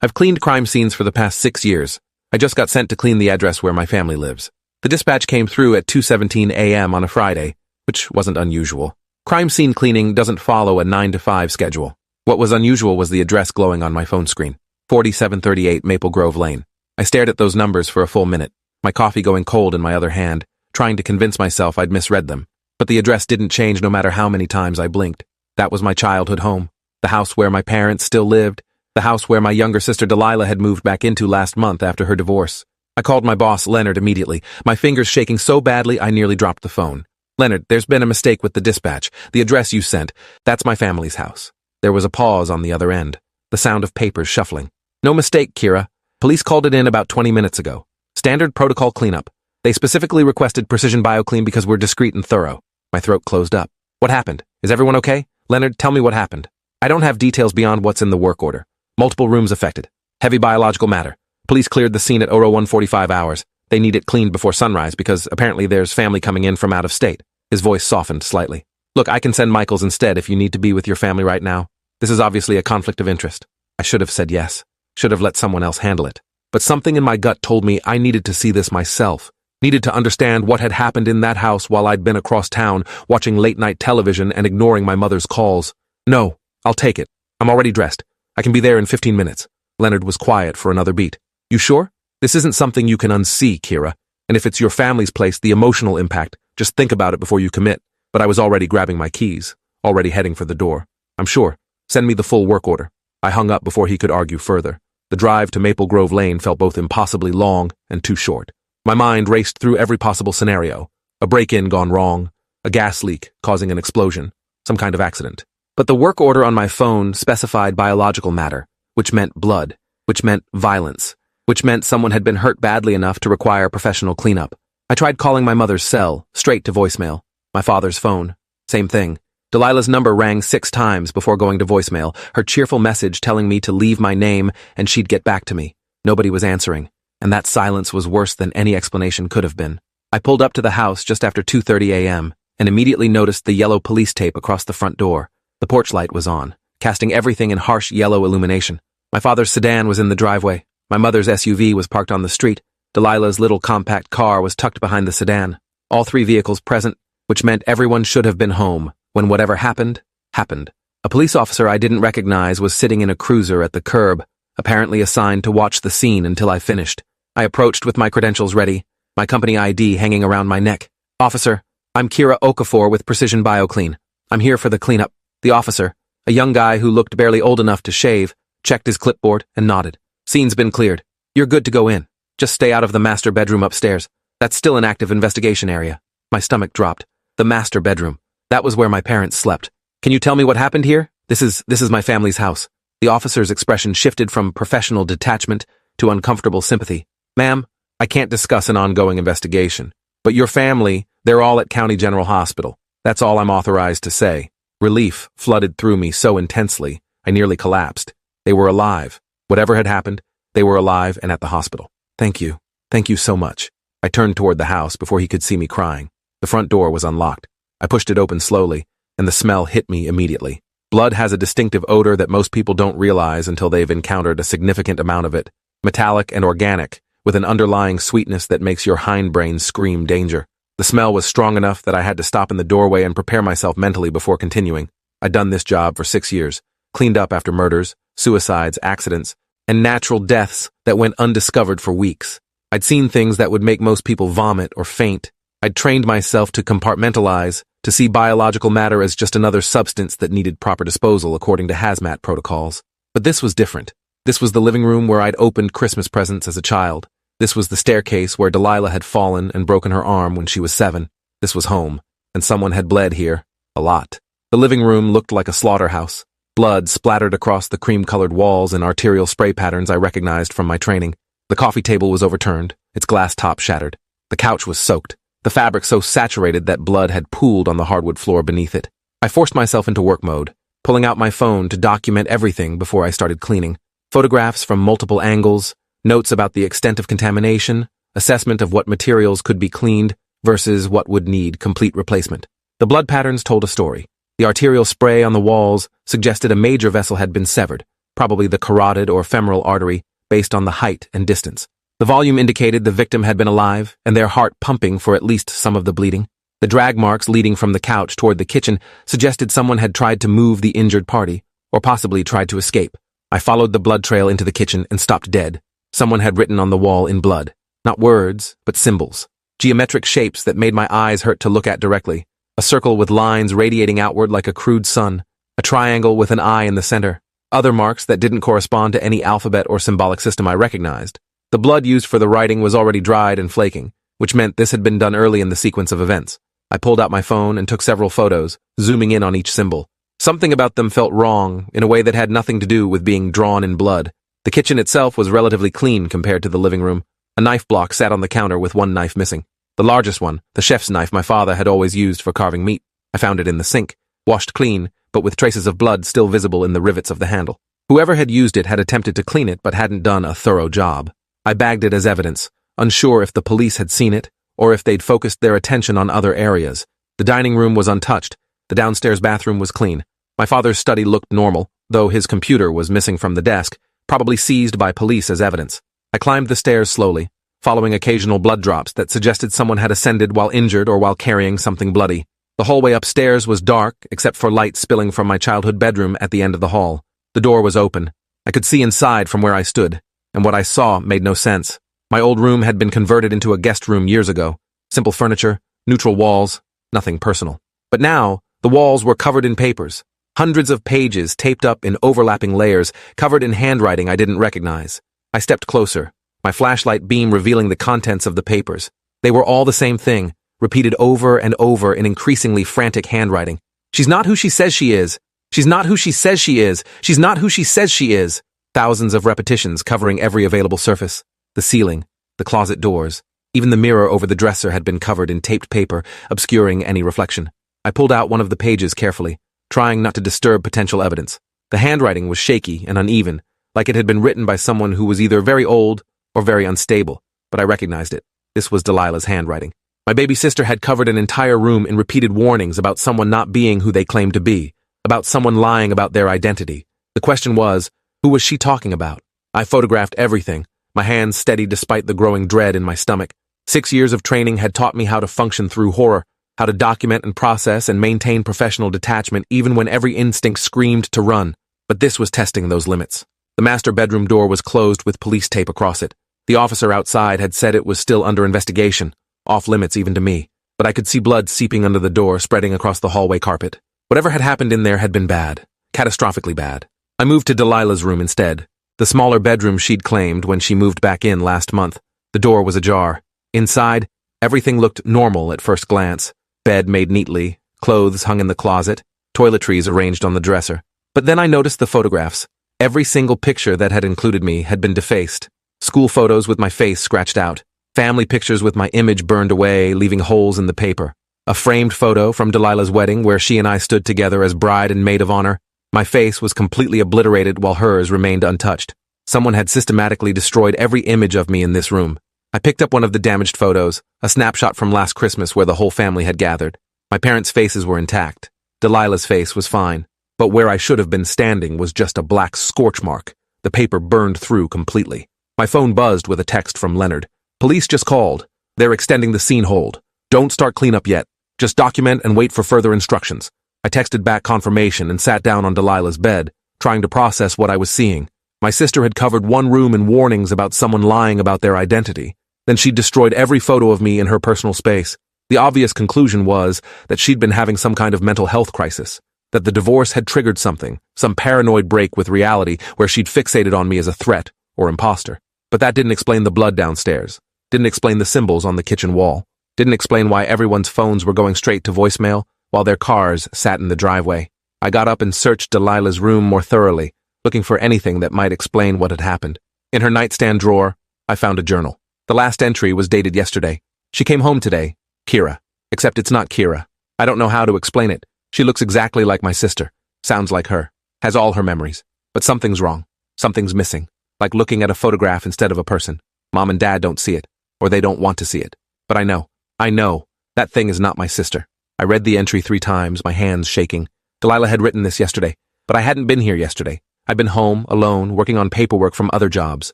I've cleaned crime scenes for the past 6 years. I just got sent to clean the address where my family lives. The dispatch came through at 2:17 a.m. on a Friday, which wasn't unusual. Crime scene cleaning doesn't follow a 9 to 5 schedule. What was unusual was the address glowing on my phone screen. 4738 Maple Grove Lane. I stared at those numbers for a full minute, my coffee going cold in my other hand, trying to convince myself I'd misread them. But the address didn't change no matter how many times I blinked. That was my childhood home, the house where my parents still lived, the house where my younger sister Delilah had moved back into last month after her divorce. I called my boss, Leonard, immediately, my fingers shaking so badly I nearly dropped the phone. Leonard, there's been a mistake with the dispatch. The address you sent, that's my family's house. There was a pause on the other end, the sound of papers shuffling. No mistake, Kira. Police called it in about 20 minutes ago. Standard protocol cleanup. They specifically requested Precision BioClean because we're discreet and thorough. My throat closed up. What happened? Is everyone okay? Leonard, tell me what happened. I don't have details beyond what's in the work order. Multiple rooms affected. Heavy biological matter. Police cleared the scene at 01:45 hours. They need it cleaned before sunrise because apparently there's family coming in from out of state. His voice softened slightly. Look, I can send Michaels instead if you need to be with your family right now. This is obviously a conflict of interest. I should have said yes. Should have let someone else handle it. But something in my gut told me I needed to see this myself. Needed to understand what had happened in that house while I'd been across town, watching late-night television and ignoring my mother's calls. No, I'll take it. I'm already dressed. I can be there in 15 minutes. Leonard was quiet for another beat. You sure? This isn't something you can unsee, Kira. And if it's your family's place, the emotional impact, just think about it before you commit. But I was already grabbing my keys, already heading for the door. I'm sure. Send me the full work order. I hung up before he could argue further. The drive to Maple Grove Lane felt both impossibly long and too short. My mind raced through every possible scenario. A break-in gone wrong, a gas leak causing an explosion, some kind of accident. But the work order on my phone specified biological matter, which meant blood, which meant violence, which meant someone had been hurt badly enough to require professional cleanup. I tried calling my mother's cell, straight to voicemail. My father's phone, same thing. Delilah's number rang 6 times before going to voicemail, her cheerful message telling me to leave my name and she'd get back to me. Nobody was answering, and that silence was worse than any explanation could have been. I pulled up to the house just after 2:30 a.m. and immediately noticed the yellow police tape across the front door. The porch light was on, casting everything in harsh yellow illumination. My father's sedan was in the driveway. My mother's SUV was parked on the street. Delilah's little compact car was tucked behind the sedan. All 3 vehicles present, which meant everyone should have been home when whatever happened, happened. A police officer I didn't recognize was sitting in a cruiser at the curb, apparently assigned to watch the scene until I finished. I approached with my credentials ready, my company ID hanging around my neck. Officer, I'm Kira Okafor with Precision BioClean. I'm here for the cleanup. The officer, a young guy who looked barely old enough to shave, checked his clipboard and nodded. Scene's been cleared. You're good to go in. Just stay out of the master bedroom upstairs. That's still an active investigation area. My stomach dropped. The master bedroom. That was where my parents slept. Can you tell me what happened here? This is my family's house. The officer's expression shifted from professional detachment to uncomfortable sympathy. Ma'am, I can't discuss an ongoing investigation. But your family, they're all at County General Hospital. That's all I'm authorized to say. Relief flooded through me so intensely, I nearly collapsed. They were alive. Whatever had happened, they were alive and at the hospital. Thank you. Thank you so much. I turned toward the house before he could see me crying. The front door was unlocked. I pushed it open slowly, and the smell hit me immediately. Blood has a distinctive odor that most people don't realize until they've encountered a significant amount of it. Metallic and organic, with an underlying sweetness that makes your hindbrain scream danger. The smell was strong enough that I had to stop in the doorway and prepare myself mentally before continuing. I'd done this job for 6 years, cleaned up after murders, suicides, accidents, and natural deaths that went undiscovered for weeks. I'd seen things that would make most people vomit or faint. I'd trained myself to compartmentalize, to see biological matter as just another substance that needed proper disposal according to hazmat protocols. But this was different. This was the living room where I'd opened Christmas presents as a child. This was the staircase where Delilah had fallen and broken her arm when she was 7. This was home, and someone had bled here. A lot. The living room looked like a slaughterhouse. Blood splattered across the cream-colored walls in arterial spray patterns I recognized from my training. The coffee table was overturned, its glass top shattered. The couch was soaked, the fabric so saturated that blood had pooled on the hardwood floor beneath it. I forced myself into work mode, pulling out my phone to document everything before I started cleaning. Photographs from multiple angles, notes about the extent of contamination, assessment of what materials could be cleaned versus what would need complete replacement. The blood patterns told a story. The arterial spray on the walls suggested a major vessel had been severed, probably the carotid or femoral artery, based on the height and distance. The volume indicated the victim had been alive, and their heart pumping for at least some of the bleeding. The drag marks leading from the couch toward the kitchen suggested someone had tried to move the injured party, or possibly tried to escape. I followed the blood trail into the kitchen and stopped dead. Someone had written on the wall in blood. Not words, but symbols. Geometric shapes that made my eyes hurt to look at directly. A circle with lines radiating outward like a crude sun. A triangle with an eye in the center. Other marks that didn't correspond to any alphabet or symbolic system I recognized. The blood used for the writing was already dried and flaking, which meant this had been done early in the sequence of events. I pulled out my phone and took several photos, zooming in on each symbol. Something about them felt wrong, in a way that had nothing to do with being drawn in blood. The kitchen itself was relatively clean compared to the living room. A knife block sat on the counter with one knife missing. The largest one, the chef's knife my father had always used for carving meat. I found it in the sink, washed clean, but with traces of blood still visible in the rivets of the handle. Whoever had used it had attempted to clean it but hadn't done a thorough job. I bagged it as evidence, unsure if the police had seen it, or if they'd focused their attention on other areas. The dining room was untouched. The downstairs bathroom was clean. My father's study looked normal, though his computer was missing from the desk, probably seized by police as evidence. I climbed the stairs slowly, following occasional blood drops that suggested someone had ascended while injured or while carrying something bloody. The hallway upstairs was dark, except for light spilling from my childhood bedroom at the end of the hall. The door was open. I could see inside from where I stood, and what I saw made no sense. My old room had been converted into a guest room years ago. Simple furniture, neutral walls, nothing personal. But now, the walls were covered in papers. Hundreds of pages taped up in overlapping layers, covered in handwriting I didn't recognize. I stepped closer, my flashlight beam revealing the contents of the papers. They were all the same thing, repeated over and over in increasingly frantic handwriting. She's not who she says she is. She's not who she says she is. She's not who she says she is. Thousands of repetitions covering every available surface. The ceiling, the closet doors, even the mirror over the dresser had been covered in taped paper, obscuring any reflection. I pulled out one of the pages carefully, trying not to disturb potential evidence. The handwriting was shaky and uneven, like it had been written by someone who was either very old or very unstable, but I recognized it. This was Delilah's handwriting. My baby sister had covered an entire room in repeated warnings about someone not being who they claimed to be, about someone lying about their identity. The question was, who was she talking about? I photographed everything, my hands steady despite the growing dread in my stomach. 6 years of training had taught me how to function through horror, how to document and process and maintain professional detachment even when every instinct screamed to run. But this was testing those limits. The master bedroom door was closed with police tape across it. The officer outside had said it was still under investigation, off limits even to me, but I could see blood seeping under the door, spreading across the hallway carpet. Whatever had happened in there had been bad, catastrophically bad. I moved to Delilah's room instead, the smaller bedroom she'd claimed when she moved back in last month. The door was ajar. Inside, everything looked normal at first glance. Bed made neatly, clothes hung in the closet, toiletries arranged on the dresser. But then I noticed the photographs. Every single picture that had included me had been defaced. School photos with my face scratched out. Family pictures with my image burned away, leaving holes in the paper. A framed photo from Delilah's wedding where she and I stood together as bride and maid of honor. My face was completely obliterated while hers remained untouched. Someone had systematically destroyed every image of me in this room. I picked up one of the damaged photos, a snapshot from last Christmas where the whole family had gathered. My parents' faces were intact. Delilah's face was fine. But where I should have been standing was just a black scorch mark. The paper burned through completely. My phone buzzed with a text from Leonard. Police just called. They're extending the scene hold. Don't start cleanup yet. Just document and wait for further instructions. I texted back confirmation and sat down on Delilah's bed, trying to process what I was seeing. My sister had covered one room in warnings about someone lying about their identity. Then she'd destroyed every photo of me in her personal space. The obvious conclusion was that she'd been having some kind of mental health crisis, that the divorce had triggered something, some paranoid break with reality where she'd fixated on me as a threat or imposter. But that didn't explain the blood downstairs, didn't explain the symbols on the kitchen wall, didn't explain why everyone's phones were going straight to voicemail while their cars sat in the driveway. I got up and searched Delilah's room more thoroughly, looking for anything that might explain what had happened. In her nightstand drawer, I found a journal. The last entry was dated yesterday. She came home today, Kira. Except it's not Kira. I don't know how to explain it. She looks exactly like my sister, sounds like her, has all her memories. But something's wrong. Something's missing. Like looking at a photograph instead of a person. Mom and Dad don't see it, or they don't want to see it. But I know, that thing is not my sister. I read the entry 3 times, my hands shaking. Delilah had written this yesterday, but I hadn't been here yesterday. I'd been home, alone, working on paperwork from other jobs.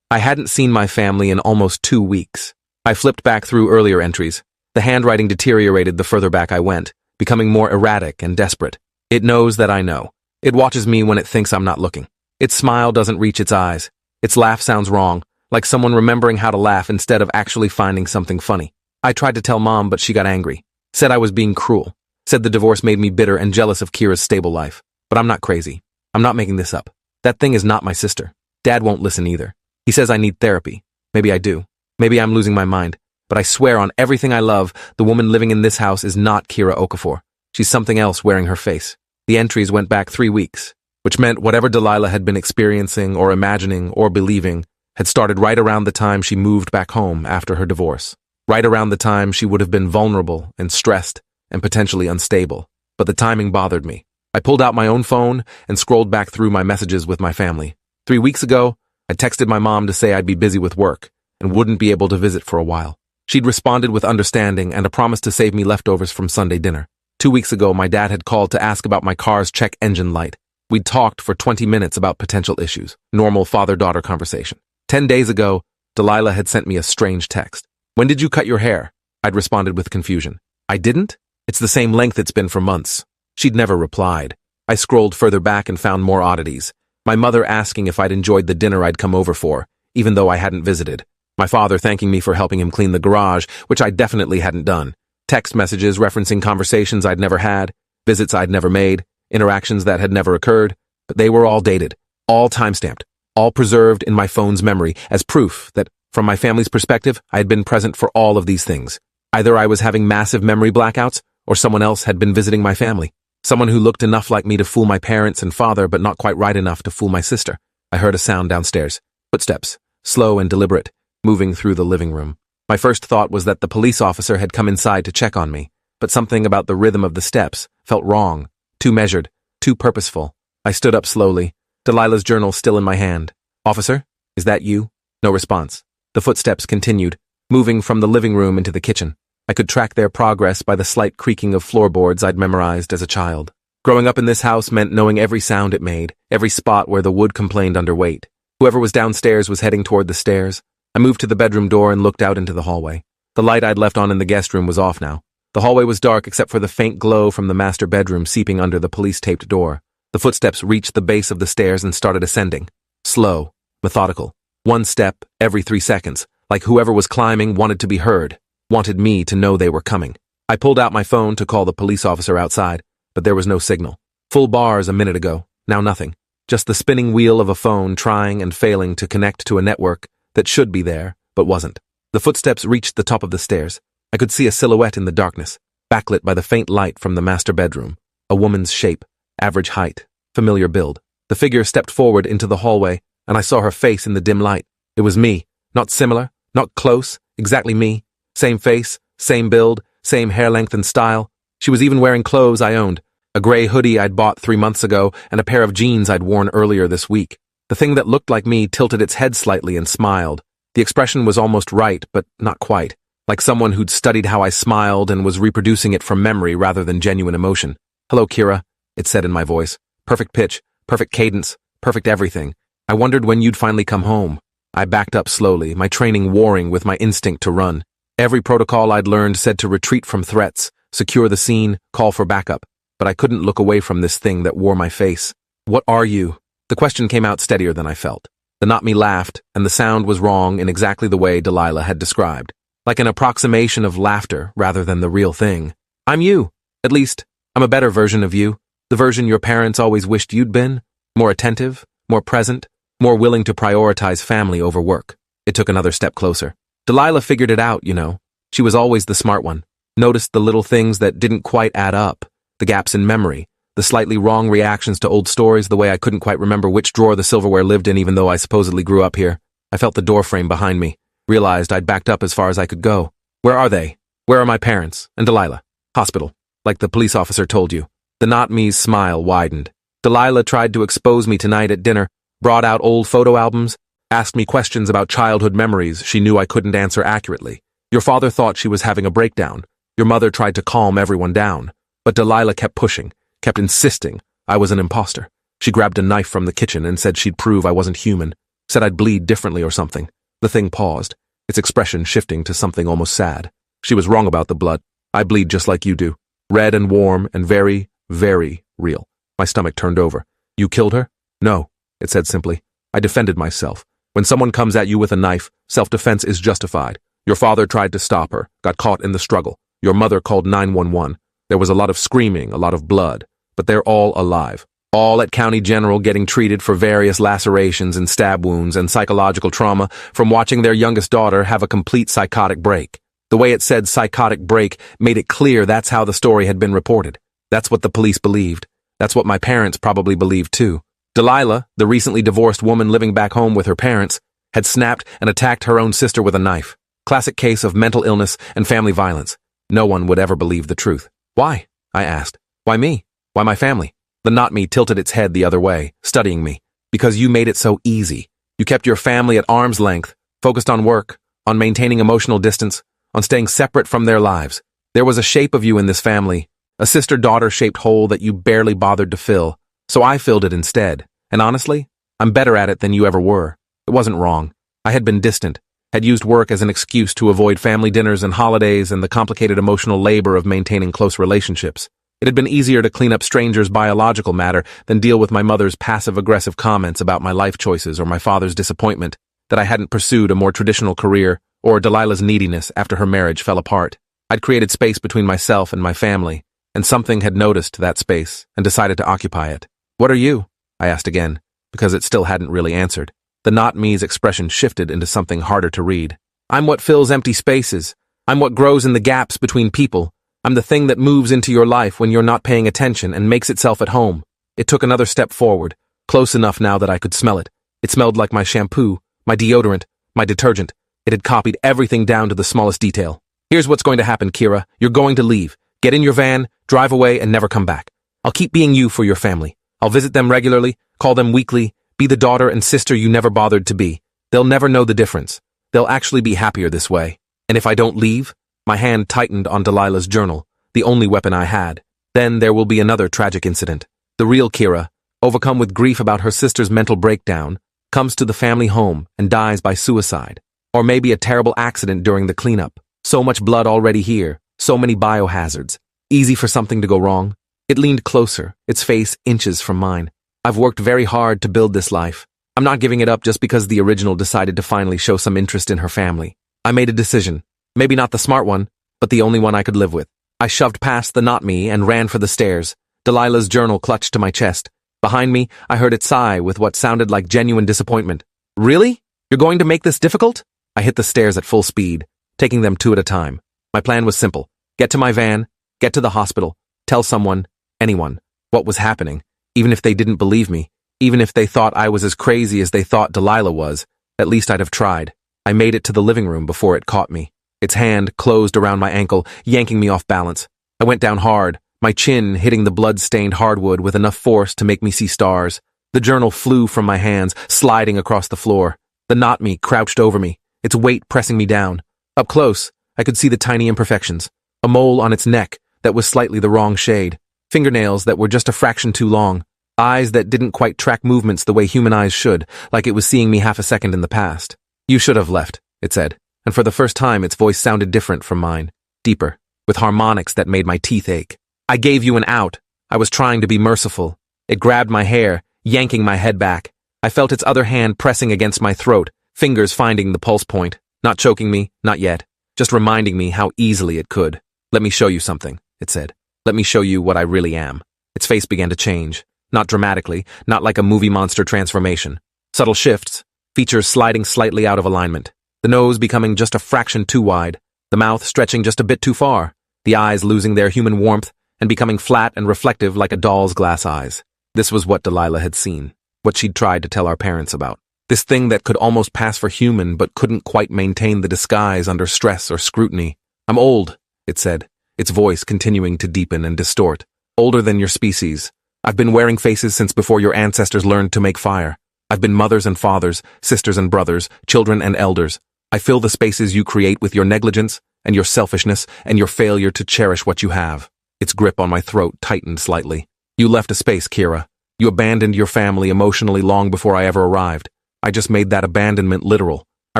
I hadn't seen my family in almost 2 weeks. I flipped back through earlier entries. The handwriting deteriorated the further back I went, becoming more erratic and desperate. It knows that I know. It watches me when it thinks I'm not looking. Its smile doesn't reach its eyes. Its laugh sounds wrong, like someone remembering how to laugh instead of actually finding something funny. I tried to tell Mom, but she got angry. Said I was being cruel. Said the divorce made me bitter and jealous of Kira's stable life. But I'm not crazy. I'm not making this up. That thing is not my sister. Dad won't listen either. He says I need therapy. Maybe I do. Maybe I'm losing my mind. But I swear on everything I love, the woman living in this house is not Kira Okafor. She's something else wearing her face. The entries went back 3 weeks, which meant whatever Delilah had been experiencing or imagining or believing had started right around the time she moved back home after her divorce. Right around the time she would have been vulnerable and stressed and potentially unstable. But the timing bothered me. I pulled out my own phone and scrolled back through my messages with my family. 3 weeks ago, I texted my mom to say I'd be busy with work and wouldn't be able to visit for a while. She'd responded with understanding and a promise to save me leftovers from Sunday dinner. 2 weeks ago, my dad had called to ask about my car's check engine light. We'd talked for 20 minutes about potential issues, normal father-daughter conversation. 10 days ago, Delilah had sent me a strange text. "When did you cut your hair?" I'd responded with confusion. "I didn't? It's the same length it's been for months." She'd never replied. I scrolled further back and found more oddities. My mother asking if I'd enjoyed the dinner I'd come over for, even though I hadn't visited. My father thanking me for helping him clean the garage, which I definitely hadn't done. Text messages referencing conversations I'd never had, visits I'd never made, interactions that had never occurred, but they were all dated, all time-stamped, all preserved in my phone's memory as proof that, from my family's perspective, I had been present for all of these things. Either I was having massive memory blackouts, or someone else had been visiting my family. Someone who looked enough like me to fool my parents and father, but not quite right enough to fool my sister. I heard a sound downstairs. Footsteps, slow and deliberate, moving through the living room. My first thought was that the police officer had come inside to check on me, but something about the rhythm of the steps felt wrong, too measured, too purposeful. I stood up slowly, Delilah's journal still in my hand. "Officer, is that you?" No response. The footsteps continued, moving from the living room into the kitchen. I could track their progress by the slight creaking of floorboards I'd memorized as a child. Growing up in this house meant knowing every sound it made, every spot where the wood complained under weight. Whoever was downstairs was heading toward the stairs. I moved to the bedroom door and looked out into the hallway. The light I'd left on in the guest room was off now. The hallway was dark except for the faint glow from the master bedroom seeping under the police-taped door. The footsteps reached the base of the stairs and started ascending. Slow, methodical. One step every 3 seconds, like whoever was climbing wanted to be heard, wanted me to know they were coming. I pulled out my phone to call the police officer outside, but there was no signal. Full bars a minute ago, now nothing. Just the spinning wheel of a phone trying and failing to connect to a network that should be there, but wasn't. The footsteps reached the top of the stairs. I could see a silhouette in the darkness, backlit by the faint light from the master bedroom. A woman's shape, average height, familiar build. The figure stepped forward into the hallway, and I saw her face in the dim light. It was me, not similar, not close, exactly me. Same face, same build, same hair length and style. She was even wearing clothes I owned, a gray hoodie I'd bought 3 months ago and a pair of jeans I'd worn earlier this week. The thing that looked like me tilted its head slightly and smiled. The expression was almost right, but not quite, like someone who'd studied how I smiled and was reproducing it from memory rather than genuine emotion. "Hello, Kira," it said in my voice. Perfect pitch, perfect cadence, perfect everything. "I wondered when you'd finally come home." I backed up slowly, my training warring with my instinct to run. Every protocol I'd learned said to retreat from threats, secure the scene, call for backup. But I couldn't look away from this thing that wore my face. "What are you?" The question came out steadier than I felt. The not me laughed, and the sound was wrong in exactly the way Delilah had described. Like an approximation of laughter rather than the real thing. "I'm you. At least, I'm a better version of you. The version your parents always wished you'd been. More attentive, more present, more willing to prioritize family over work." It took another step closer. Delilah figured it out, you know. She was always the smart one. Noticed the little things that didn't quite add up. The gaps in memory. The slightly wrong reactions to old stories, the way I couldn't quite remember which drawer the silverware lived in even though I supposedly grew up here. I felt the doorframe behind me. Realized I'd backed up as far as I could go. "Where are they? Where are my parents? And Delilah?" "Hospital, like the police officer told you." The not-me's smile widened. Delilah tried to expose me tonight at dinner, brought out old photo albums, asked me questions about childhood memories she knew I couldn't answer accurately. Your father thought she was having a breakdown. Your mother tried to calm everyone down. But Delilah kept pushing, kept insisting I was an imposter. She grabbed a knife from the kitchen and said she'd prove I wasn't human, said I'd bleed differently or something. The thing paused, its expression shifting to something almost sad. She was wrong about the blood. I bleed just like you do. Red and warm and very, very real. My stomach turned over. You killed her? No, it said simply. I defended myself. When someone comes at you with a knife, self-defense is justified. Your father tried to stop her, got caught in the struggle. Your mother called 911. There was a lot of screaming, a lot of blood, but they're all alive. All at County General getting treated for various lacerations and stab wounds and psychological trauma from watching their youngest daughter have a complete psychotic break. The way it said psychotic break made it clear that's how the story had been reported. That's what the police believed. That's what my parents probably believed too. Delilah, the recently divorced woman living back home with her parents, had snapped and attacked her own sister with a knife. Classic case of mental illness and family violence. No one would ever believe the truth. Why? I asked. Why me? Why my family? The not me tilted its head the other way, studying me. Because you made it so easy. You kept your family at arm's length, focused on work, on maintaining emotional distance, on staying separate from their lives. There was a shape of you in this family, a sister-daughter shaped hole that you barely bothered to fill. So I filled it instead. And honestly, I'm better at it than you ever were. It wasn't wrong. I had been distant, had used work as an excuse to avoid family dinners and holidays and the complicated emotional labor of maintaining close relationships. It had been easier to clean up strangers' biological matter than deal with my mother's passive-aggressive comments about my life choices or my father's disappointment that I hadn't pursued a more traditional career or Delilah's neediness after her marriage fell apart. I'd created space between myself and my family, and something had noticed that space and decided to occupy it. What are you? I asked again, because it still hadn't really answered. The not me's expression shifted into something harder to read. I'm what fills empty spaces. I'm what grows in the gaps between people. I'm the thing that moves into your life when you're not paying attention and makes itself at home. It took another step forward, close enough now that I could smell it. It smelled like my shampoo, my deodorant, my detergent. It had copied everything down to the smallest detail. Here's what's going to happen, Kira. You're going to leave. Get in your van, drive away, and never come back. I'll keep being you for your family. I'll visit them regularly, call them weekly, be the daughter and sister you never bothered to be. They'll never know the difference. They'll actually be happier this way. And if I don't leave, my hand tightened on Delilah's journal, the only weapon I had. Then there will be another tragic incident. The real Kira, overcome with grief about her sister's mental breakdown, comes to the family home and dies by suicide. Or maybe a terrible accident during the cleanup. So much blood already here, so many biohazards. Easy for something to go wrong. It leaned closer, its face inches from mine. I've worked very hard to build this life. I'm not giving it up just because the original decided to finally show some interest in her family. I made a decision. Maybe not the smart one, but the only one I could live with. I shoved past the not me and ran for the stairs. Delilah's journal clutched to my chest. Behind me, I heard it sigh with what sounded like genuine disappointment. Really? You're going to make this difficult? I hit the stairs at full speed, taking them two at a time. My plan was simple. Get to my van, get to the hospital, tell someone, anyone, what was happening. Even if they didn't believe me, even if they thought I was as crazy as they thought Delilah was, at least I'd have tried. I made it to the living room before it caught me. Its hand closed around my ankle, yanking me off balance. I went down hard, my chin hitting the blood-stained hardwood with enough force to make me see stars. The journal flew from my hands, sliding across the floor. The not me crouched over me, its weight pressing me down. Up close, I could see the tiny imperfections. A mole on its neck that was slightly the wrong shade. Fingernails that were just a fraction too long. Eyes that didn't quite track movements the way human eyes should, like it was seeing me half a second in the past. You should have left, it said. And for the first time its voice sounded different from mine, deeper, with harmonics that made my teeth ache. I gave you an out. I was trying to be merciful. It grabbed my hair, yanking my head back. I felt its other hand pressing against my throat, fingers finding the pulse point, not choking me, not yet, just reminding me how easily it could. Let me show you something, it said. Let me show you what I really am. Its face began to change, not dramatically, not like a movie monster transformation. Subtle shifts, features sliding slightly out of alignment. The nose becoming just a fraction too wide, the mouth stretching just a bit too far, the eyes losing their human warmth and becoming flat and reflective like a doll's glass eyes. This was what Delilah had seen, what she'd tried to tell our parents about. This thing that could almost pass for human but couldn't quite maintain the disguise under stress or scrutiny. I'm old, it said, its voice continuing to deepen and distort. Older than your species. I've been wearing faces since before your ancestors learned to make fire. I've been mothers and fathers, sisters and brothers, children and elders. I fill the spaces you create with your negligence and your selfishness and your failure to cherish what you have. Its grip on my throat tightened slightly. You left a space, Kira. You abandoned your family emotionally long before I ever arrived. I just made that abandonment literal. I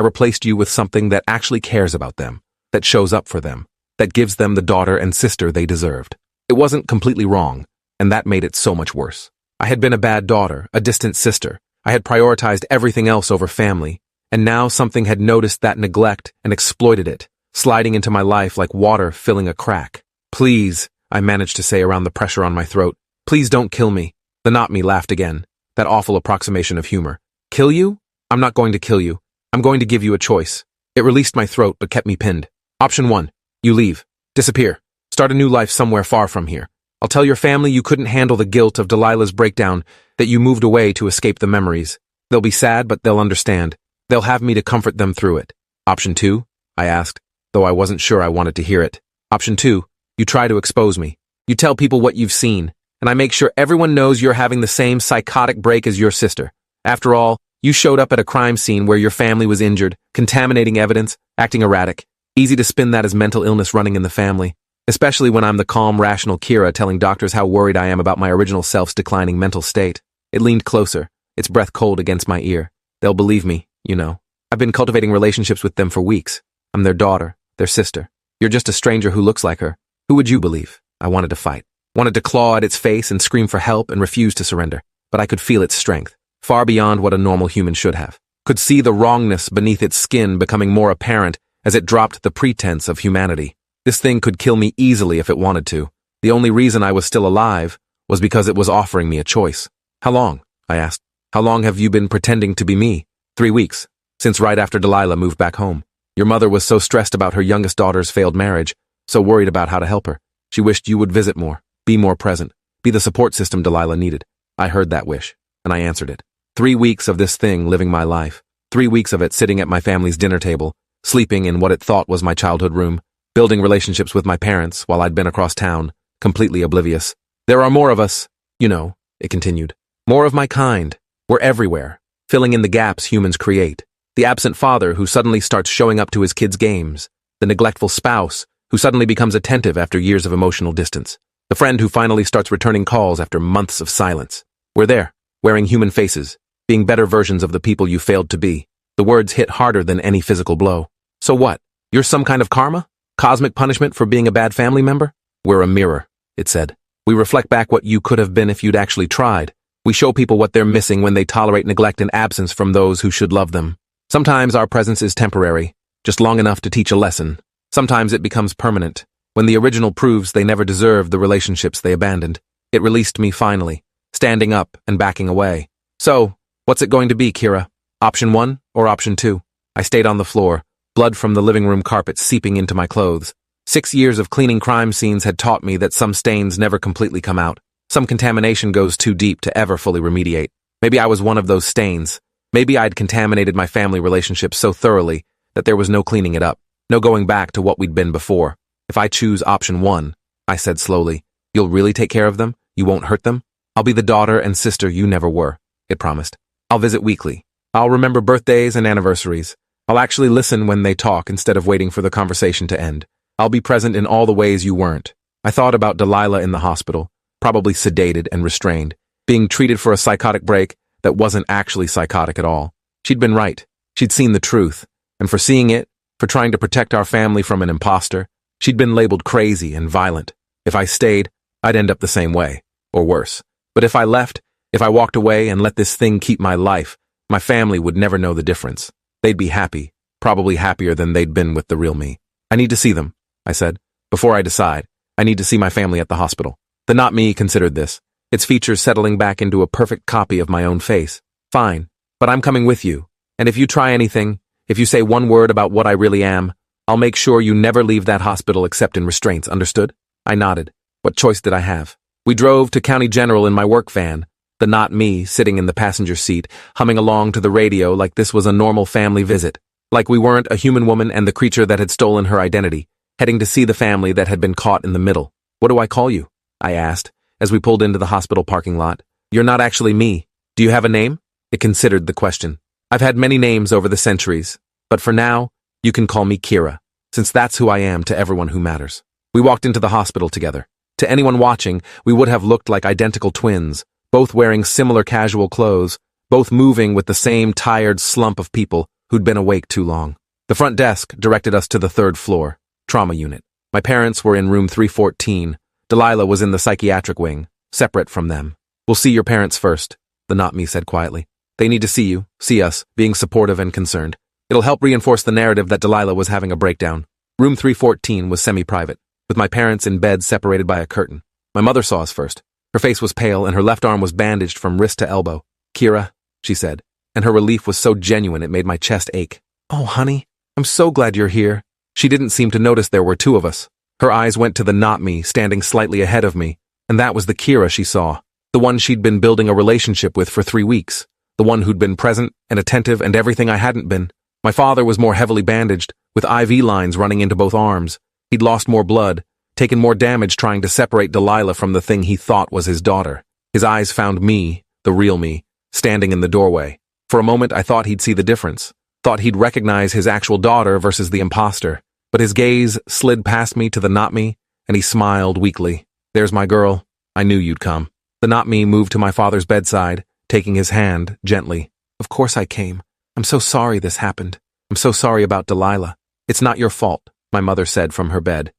replaced you with something that actually cares about them, that shows up for them, that gives them the daughter and sister they deserved. It wasn't completely wrong, and that made it so much worse. I had been a bad daughter, a distant sister. I had prioritized everything else over family, and now something had noticed that neglect and exploited it, sliding into my life like water filling a crack. Please, I managed to say around the pressure on my throat. Please don't kill me. The not me laughed again, that awful approximation of humor. Kill you? I'm not going to kill you. I'm going to give you a choice. It released my throat but kept me pinned. Option 1. You leave. Disappear. Start a new life somewhere far from here. I'll tell your family you couldn't handle the guilt of Delilah's breakdown, that you moved away to escape the memories. They'll be sad, but they'll understand. They'll have me to comfort them through it. Option 2? I asked, though I wasn't sure I wanted to hear it. Option 2. You try to expose me. You tell people what you've seen, and I make sure everyone knows you're having the same psychotic break as your sister. After all, you showed up at a crime scene where your family was injured, contaminating evidence, acting erratic. Easy to spin that as mental illness running in the family, especially when I'm the calm, rational Kira telling doctors how worried I am about my original self's declining mental state. It leaned closer, its breath cold against my ear. They'll believe me, you know. I've been cultivating relationships with them for weeks. I'm their daughter, their sister. You're just a stranger who looks like her. Who would you believe? I wanted to fight. Wanted to claw at its face and scream for help and refuse to surrender. But I could feel its strength, far beyond what a normal human should have. Could see the wrongness beneath its skin becoming more apparent as it dropped the pretense of humanity. This thing could kill me easily if it wanted to. The only reason I was still alive was because it was offering me a choice. How long? I asked. How long have you been pretending to be me? 3 weeks. Since right after Delilah moved back home. Your mother was so stressed about her youngest daughter's failed marriage, so worried about how to help her. She wished you would visit more, be more present, be the support system Delilah needed. I heard that wish, and I answered it. 3 weeks of this thing living my life. 3 weeks of it sitting at my family's dinner table, sleeping in what it thought was my childhood room, building relationships with my parents while I'd been across town, completely oblivious. There are more of us, you know, it continued. More of my kind. We're everywhere, filling in the gaps humans create. The absent father who suddenly starts showing up to his kids' games. The neglectful spouse who suddenly becomes attentive after years of emotional distance. The friend who finally starts returning calls after months of silence. We're there, wearing human faces, being better versions of the people you failed to be. The words hit harder than any physical blow. So what? You're some kind of karma? Cosmic punishment for being a bad family member? We're a mirror, it said. We reflect back what you could have been if you'd actually tried. We show people what they're missing when they tolerate neglect and absence from those who should love them. Sometimes our presence is temporary, just long enough to teach a lesson. Sometimes it becomes permanent, when the original proves they never deserved the relationships they abandoned. It released me finally, standing up and backing away. So, what's it going to be, Kira? Option 1 or option 2? I stayed on the floor, blood from the living room carpet seeping into my clothes. 6 years of cleaning crime scenes had taught me that some stains never completely come out. Some contamination goes too deep to ever fully remediate. Maybe I was one of those stains. Maybe I'd contaminated my family relationships so thoroughly that there was no cleaning it up, no going back to what we'd been before. If I choose option 1, I said slowly, you'll really take care of them? You won't hurt them? I'll be the daughter and sister you never were, it promised. I'll visit weekly. I'll remember birthdays and anniversaries. I'll actually listen when they talk instead of waiting for the conversation to end. I'll be present in all the ways you weren't. I thought about Delilah in the hospital, probably sedated and restrained, being treated for a psychotic break that wasn't actually psychotic at all. She'd been right. She'd seen the truth. And for seeing it, for trying to protect our family from an imposter, she'd been labeled crazy and violent. If I stayed, I'd end up the same way, or worse. But if I left, if I walked away and let this thing keep my life, my family would never know the difference. They'd be happy, probably happier than they'd been with the real me. I need to see them, I said. Before I decide, I need to see my family at the hospital. The not me considered this, its features settling back into a perfect copy of my own face. Fine, but I'm coming with you. And if you try anything, if you say one word about what I really am, I'll make sure you never leave that hospital except in restraints, understood? I nodded. What choice did I have? We drove to County General in my work van, the not me sitting in the passenger seat, humming along to the radio like this was a normal family visit, like we weren't a human woman and the creature that had stolen her identity, heading to see the family that had been caught in the middle. What do I call you? I asked, as we pulled into the hospital parking lot. You're not actually me. Do you have a name? It considered the question. I've had many names over the centuries, but for now, you can call me Kira, since that's who I am to everyone who matters. We walked into the hospital together. To anyone watching, we would have looked like identical twins, both wearing similar casual clothes, both moving with the same tired slump of people who'd been awake too long. The front desk directed us to the third floor, trauma unit. My parents were in room 314. Delilah was in the psychiatric wing, separate from them. "We'll see your parents first," the not me said quietly. "They need to see you, see us, being supportive and concerned. It'll help reinforce the narrative that Delilah was having a breakdown." Room 314 was semi-private, with my parents in bed separated by a curtain. My mother saw us first. Her face was pale and her left arm was bandaged from wrist to elbow. "Kira," she said, and her relief was so genuine it made my chest ache. "Oh, honey, I'm so glad you're here." She didn't seem to notice there were two of us. Her eyes went to the not me standing slightly ahead of me, and that was the Kira she saw, the one she'd been building a relationship with for 3 weeks, the one who'd been present and attentive and everything I hadn't been. My father was more heavily bandaged, with IV lines running into both arms. He'd lost more blood, taken more damage trying to separate Delilah from the thing he thought was his daughter. His eyes found me, the real me, standing in the doorway. For a moment I thought he'd see the difference, thought he'd recognize his actual daughter versus the imposter. But his gaze slid past me to the not me, and he smiled weakly. "There's my girl. I knew you'd come." The not me moved to my father's bedside, taking his hand gently. "Of course I came. I'm so sorry this happened. I'm so sorry about Delilah." "It's not your fault," my mother said from her bed.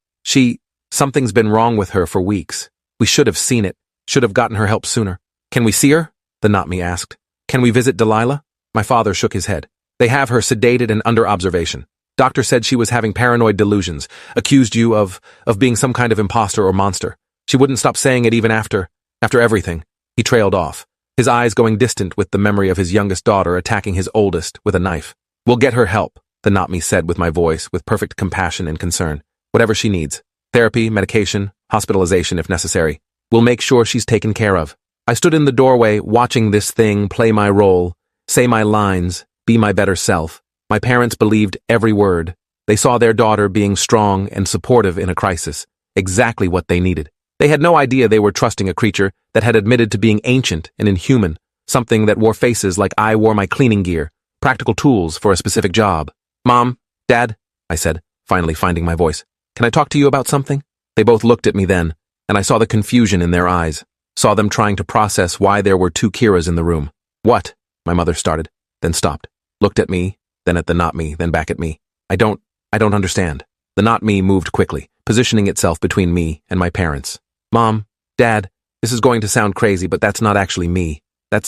Something's been wrong with her for weeks. We should have seen it, should have gotten her help sooner." "Can we see her?" the not me asked. "Can we visit Delilah?" My father shook his head. "They have her sedated and under observation. Doctor said she was having paranoid delusions, accused you of being some kind of imposter or monster. She wouldn't stop saying it even after everything." He trailed off, his eyes going distant with the memory of his youngest daughter attacking his oldest with a knife. "We'll get her help," the not me said with my voice, with perfect compassion and concern. "Whatever she needs. Therapy, medication, hospitalization if necessary. We'll make sure she's taken care of." I stood in the doorway, watching this thing play my role, say my lines, be my better self. My parents believed every word. They saw their daughter being strong and supportive in a crisis, exactly what they needed. They had no idea they were trusting a creature that had admitted to being ancient and inhuman, something that wore faces like I wore my cleaning gear, practical tools for a specific job. "Mom, Dad," I said, finally finding my voice. "Can I talk to you about something?" They both looked at me then, and I saw the confusion in their eyes, saw them trying to process why there were two Kiras in the room. "What?" my mother started, then stopped, looked at me, then at the not me, then back at me. I don't understand." The not me moved quickly, positioning itself between me and my parents. "Mom, Dad, this is going to sound crazy, but that's not actually me. I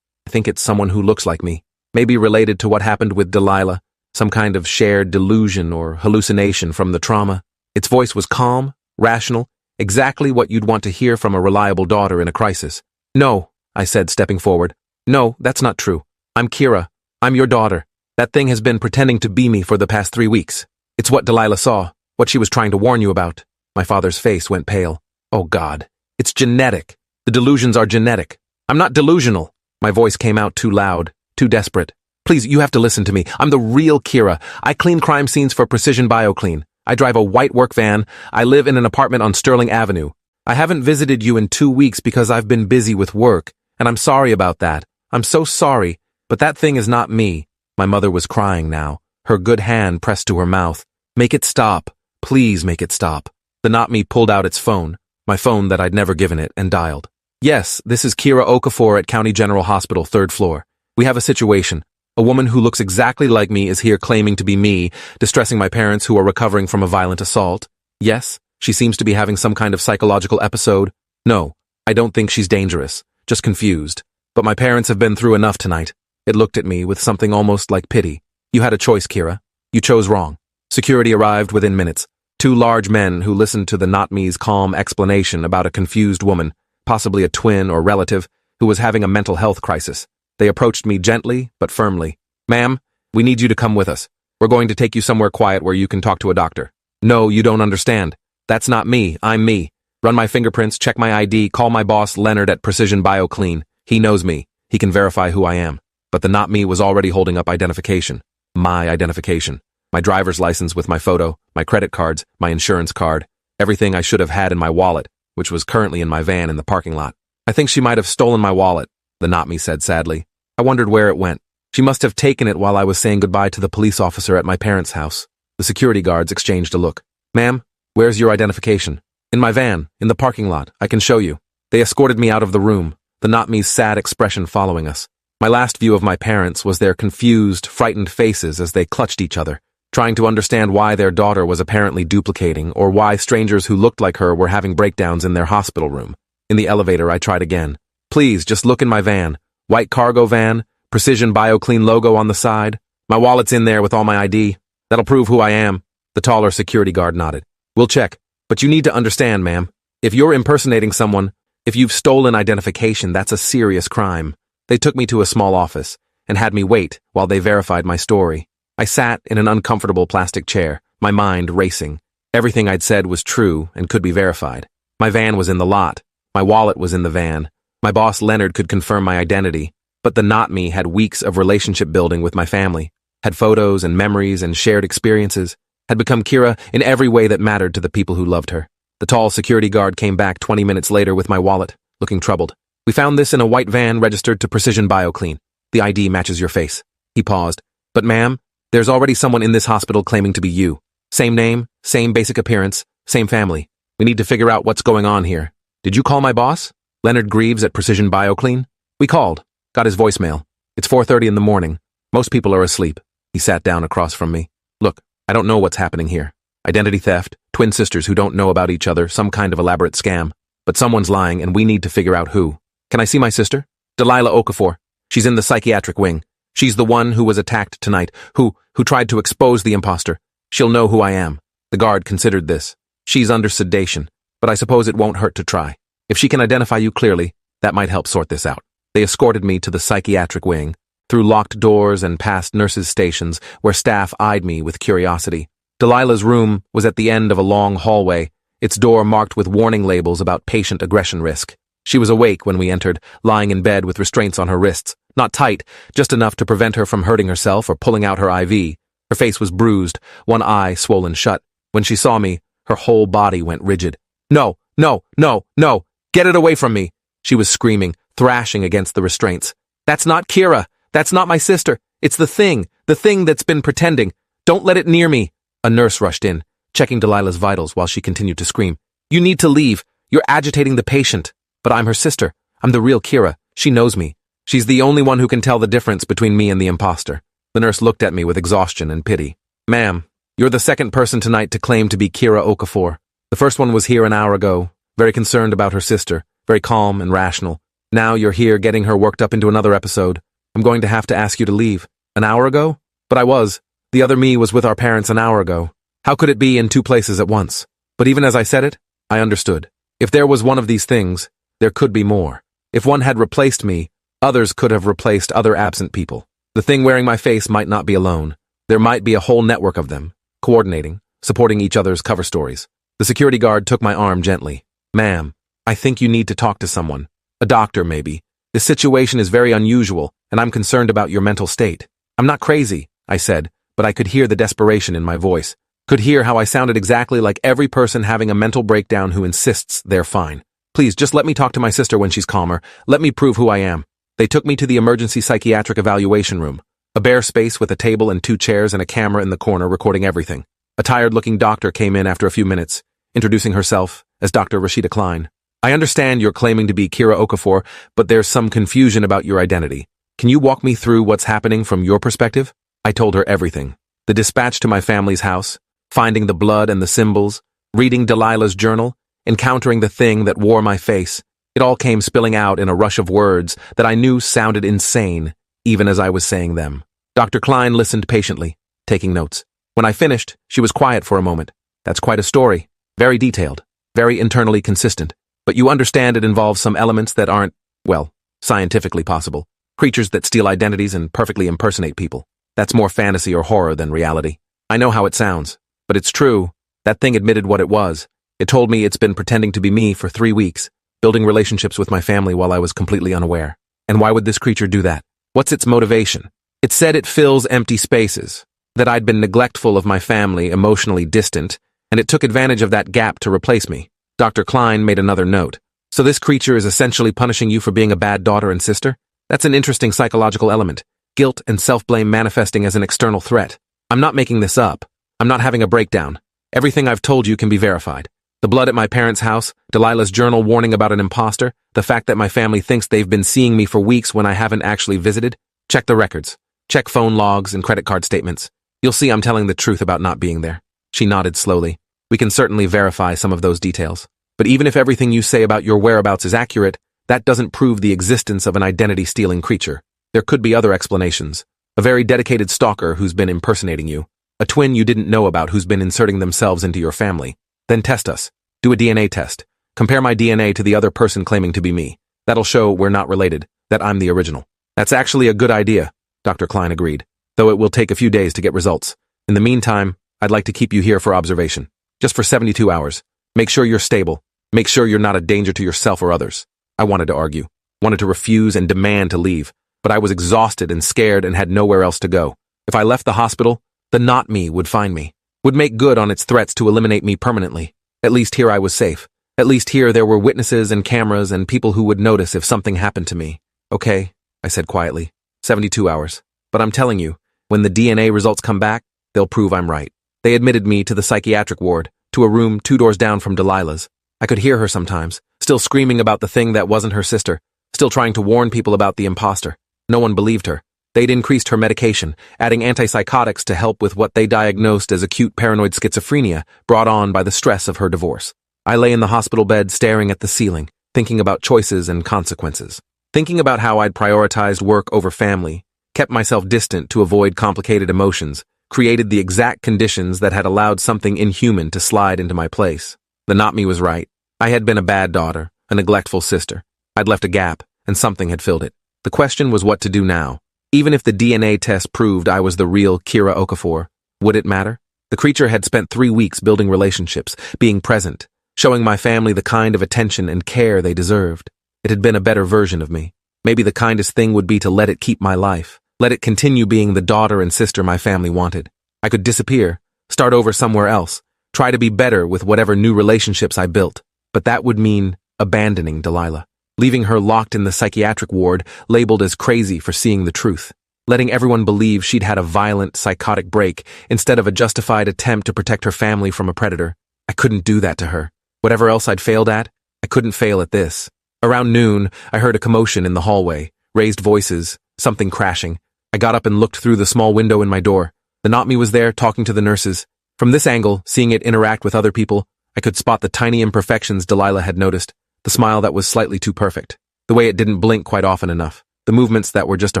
think it's someone who looks like me. Maybe related to what happened with Delilah, some kind of shared delusion or hallucination from the trauma." Its voice was calm, rational, exactly what you'd want to hear from a reliable daughter in a crisis. "No," I said, stepping forward. "No, that's not true. I'm Kira. I'm your daughter. That thing has been pretending to be me for the past 3 weeks. It's what Delilah saw, what she was trying to warn you about." My father's face went pale. "Oh God, it's genetic. The delusions are genetic." "I'm not delusional." My voice came out too loud, too desperate. "Please, you have to listen to me. I'm the real Kira. I clean crime scenes for Precision BioClean. I drive a white work van. I live in an apartment on Sterling Avenue. I haven't visited you in 2 weeks because I've been busy with work, and I'm sorry about that. I'm so sorry, but that thing is not me." My mother was crying now, her good hand pressed to her mouth. "Make it stop. Please make it stop." The not me pulled out its phone, my phone that I'd never given it, and dialed. "Yes, this is Kira Okafor at County General Hospital, 3rd floor. We have a situation. A woman who looks exactly like me is here claiming to be me, distressing my parents who are recovering from a violent assault. Yes, she seems to be having some kind of psychological episode. No, I don't think she's dangerous, just confused. But my parents have been through enough tonight." It looked at me with something almost like pity. "You had a choice, Kira. You chose wrong." Security arrived within minutes. 2 large men who listened to the not me's calm explanation about a confused woman, possibly a twin or relative, who was having a mental health crisis. They approached me gently but firmly. "Ma'am, we need you to come with us. We're going to take you somewhere quiet where you can talk to a doctor." "No, you don't understand. That's not me. I'm me. Run my fingerprints, check my ID, call my boss Leonard at Precision BioClean. He knows me. He can verify who I am." But the not me was already holding up identification. My identification. My driver's license with my photo, my credit cards, my insurance card, everything I should have had in my wallet, which was currently in my van in the parking lot. "I think she might have stolen my wallet," the not me said sadly. "I wondered where it went. She must have taken it while I was saying goodbye to the police officer at my parents' house." The security guards exchanged a look. "Ma'am, where's your identification?" "In my van, in the parking lot. I can show you." They escorted me out of the room. the not-me's sad expression following us. My last view of my parents was their confused, frightened faces as they clutched each other, trying to understand why their daughter was apparently duplicating or why strangers who looked like her were having breakdowns in their hospital room. In the elevator, I tried again. Please, just look in my van. White cargo van, Precision BioClean logo on the side. My wallet's in there with all my ID. That'll prove who I am. The taller security guard nodded. We'll check. But you need to understand, ma'am. If you're impersonating someone, if you've stolen identification, that's a serious crime. They took me to a small office and had me wait while they verified my story. I sat in an uncomfortable plastic chair, my mind racing. Everything I'd said was true and could be verified. My van was in the lot. My wallet was in the van. My boss Leonard could confirm my identity, but the not me had weeks of relationship building with my family, had photos and memories and shared experiences, had become Kira in every way that mattered to the people who loved her. The tall security guard came back 20 minutes later with my wallet, looking troubled. We found this in a white van registered to Precision BioClean. The ID matches your face. He paused. But ma'am, there's already someone in this hospital claiming to be you. Same name, same basic appearance, same family. We need to figure out what's going on here. Did you call my boss? Leonard Greaves at Precision BioClean? We called. Got his voicemail. It's 4:30 in the morning. Most people are asleep. He sat down across from me. Look, I don't know what's happening here. Identity theft, twin sisters who don't know about each other, some kind of elaborate scam. But someone's lying and we need to figure out who. Can I see my sister? Delilah Okafor. She's in the psychiatric wing. She's the one who was attacked tonight, who tried to expose the imposter. She'll know who I am. The guard considered this. She's under sedation, but I suppose it won't hurt to try. If she can identify you clearly, that might help sort this out. They escorted me to the psychiatric wing, through locked doors and past nurses' stations where staff eyed me with curiosity. Delilah's room was at the end of a long hallway, its door marked with warning labels about patient aggression risk. She was awake when we entered, lying in bed with restraints on her wrists. Not tight, just enough to prevent her from hurting herself or pulling out her IV. Her face was bruised, one eye swollen shut. When she saw me, her whole body went rigid. No, no, no, no, get it away from me. She was screaming, thrashing against the restraints. That's not Kira. That's not my sister. It's the thing that's been pretending. Don't let it near me. A nurse rushed in, checking Delilah's vitals while she continued to scream. You need to leave. You're agitating the patient. But I'm her sister. I'm the real Kira. She knows me. She's the only one who can tell the difference between me and the imposter. The nurse looked at me with exhaustion and pity. Ma'am, you're the second person tonight to claim to be Kira Okafor. The first one was here an hour ago, very concerned about her sister, very calm and rational. Now you're here getting her worked up into another episode. I'm going to have to ask you to leave. An hour ago? But I was. The other me was with our parents an hour ago. How could it be in two places at once? But even as I said it, I understood. If there was one of these things, there could be more. If one had replaced me, others could have replaced other absent people. The thing wearing my face might not be alone. There might be a whole network of them, coordinating, supporting each other's cover stories. The security guard took my arm gently. Ma'am, I think you need to talk to someone. A doctor, maybe. This situation is very unusual, and I'm concerned about your mental state. I'm not crazy, I said, but I could hear the desperation in my voice. Could hear how I sounded exactly like every person having a mental breakdown who insists they're fine. Please, just let me talk to my sister when she's calmer. Let me prove who I am. They took me to the emergency psychiatric evaluation room, a bare space with a table and 2 chairs and a camera in the corner recording everything. A tired-looking doctor came in after a few minutes, introducing herself as Dr. Rashida Klein. I understand you're claiming to be Kira Okafor, but there's some confusion about your identity. Can you walk me through what's happening from your perspective? I told her everything. The dispatch to my family's house, finding the blood and the symbols, reading Delilah's journal, encountering the thing that wore my face. It all came spilling out in a rush of words that I knew sounded insane, even as I was saying them. Dr. Klein listened patiently, taking notes. When I finished, she was quiet for a moment. That's quite a story. Very detailed, very internally consistent. But you understand it involves some elements that aren't, well, scientifically possible. Creatures that steal identities and perfectly impersonate people. That's more fantasy or horror than reality. I know how it sounds, but it's true. That thing admitted what it was. It told me it's been pretending to be me for 3 weeks, building relationships with my family while I was completely unaware. And why would this creature do that? What's its motivation? It said it fills empty spaces, that I'd been neglectful of my family, emotionally distant, and it took advantage of that gap to replace me. Dr. Klein made another note. So this creature is essentially punishing you for being a bad daughter and sister? That's an interesting psychological element. Guilt and self-blame manifesting as an external threat. I'm not making this up. I'm not having a breakdown. Everything I've told you can be verified. The blood at my parents' house, Delilah's journal warning about an imposter, the fact that my family thinks they've been seeing me for weeks when I haven't actually visited. Check the records. Check phone logs and credit card statements. You'll see I'm telling the truth about not being there. She nodded slowly. We can certainly verify some of those details. But even if everything you say about your whereabouts is accurate, that doesn't prove the existence of an identity-stealing creature. There could be other explanations. A very dedicated stalker who's been impersonating you. A twin you didn't know about who's been inserting themselves into your family. Then test us. Do a DNA test. Compare my DNA to the other person claiming to be me. That'll show we're not related, that I'm the original. That's actually a good idea, Dr. Klein agreed, though it will take a few days to get results. In the meantime, I'd like to keep you here for observation. Just for 72 hours. Make sure you're stable. Make sure you're not a danger to yourself or others. I wanted to argue, wanted to refuse and demand to leave, but I was exhausted and scared and had nowhere else to go. If I left the hospital, the not me would find me, would make good on its threats to eliminate me permanently. At least here I was safe. At least here there were witnesses and cameras and people who would notice if something happened to me. Okay, I said quietly. 72 hours. But I'm telling you, when the DNA results come back, they'll prove I'm right. They admitted me to the psychiatric ward, to a room 2 doors down from Delilah's. I could hear her sometimes, still screaming about the thing that wasn't her sister, still trying to warn people about the imposter. No one believed her. They'd increased her medication, adding antipsychotics to help with what they diagnosed as acute paranoid schizophrenia brought on by the stress of her divorce. I lay in the hospital bed staring at the ceiling, thinking about choices and consequences. Thinking about how I'd prioritized work over family, kept myself distant to avoid complicated emotions, created the exact conditions that had allowed something inhuman to slide into my place. The not me was right. I had been a bad daughter, a neglectful sister. I'd left a gap, and something had filled it. The question was what to do now. Even if the DNA test proved I was the real Kira Okafor, would it matter? The creature had spent 3 weeks building relationships, being present, showing my family the kind of attention and care they deserved. It had been a better version of me. Maybe the kindest thing would be to let it keep my life, let it continue being the daughter and sister my family wanted. I could disappear, start over somewhere else, try to be better with whatever new relationships I built. But that would mean abandoning Delilah. Leaving her locked in the psychiatric ward, labeled as crazy for seeing the truth. Letting everyone believe she'd had a violent, psychotic break instead of a justified attempt to protect her family from a predator. I couldn't do that to her. Whatever else I'd failed at, I couldn't fail at this. Around noon, I heard a commotion in the hallway, raised voices, something crashing. I got up and looked through the small window in my door. The not me was there, talking to the nurses. From this angle, seeing it interact with other people, I could spot the tiny imperfections Delilah had noticed. The smile that was slightly too perfect. The way it didn't blink quite often enough. The movements that were just a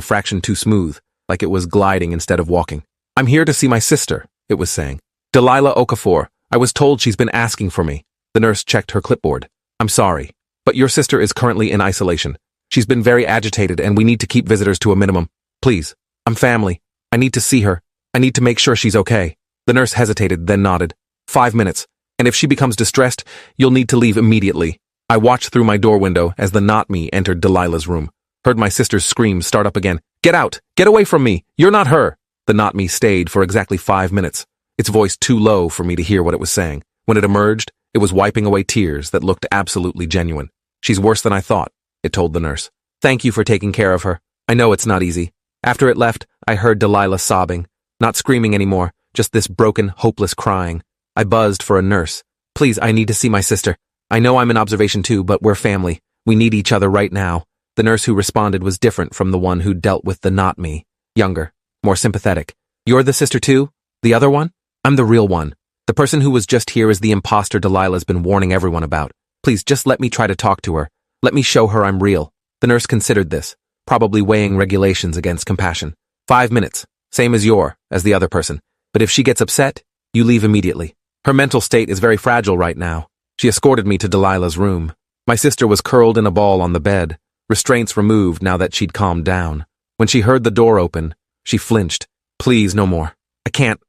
fraction too smooth, like it was gliding instead of walking. I'm here to see my sister, it was saying. Delilah Okafor, I was told she's been asking for me. The nurse checked her clipboard. I'm sorry, but your sister is currently in isolation. She's been very agitated and we need to keep visitors to a minimum. Please, I'm family. I need to see her. I need to make sure she's okay. The nurse hesitated, then nodded. 5 minutes. And if she becomes distressed, you'll need to leave immediately. I watched through my door window as the not me entered Delilah's room. Heard my sister's screams start up again. Get out! Get away from me! You're not her! The not me stayed for exactly 5 minutes, its voice too low for me to hear what it was saying. When it emerged, it was wiping away tears that looked absolutely genuine. She's worse than I thought, it told the nurse. Thank you for taking care of her. I know it's not easy. After it left, I heard Delilah sobbing. Not screaming anymore, just this broken, hopeless crying. I buzzed for a nurse. Please, I need to see my sister. I know I'm in observation too, but we're family. We need each other right now. The nurse who responded was different from the one who dealt with the not me. Younger, more sympathetic. You're the sister too? The other one? I'm the real one. The person who was just here is the imposter Delilah's been warning everyone about. Please, just let me try to talk to her. Let me show her I'm real. The nurse considered this, probably weighing regulations against compassion. 5 minutes, same as the other person. But if she gets upset, you leave immediately. Her mental state is very fragile right now. She escorted me to Delilah's room. My sister was curled in a ball on the bed, restraints removed now that she'd calmed down. When she heard the door open, she flinched. Please, no more. I can't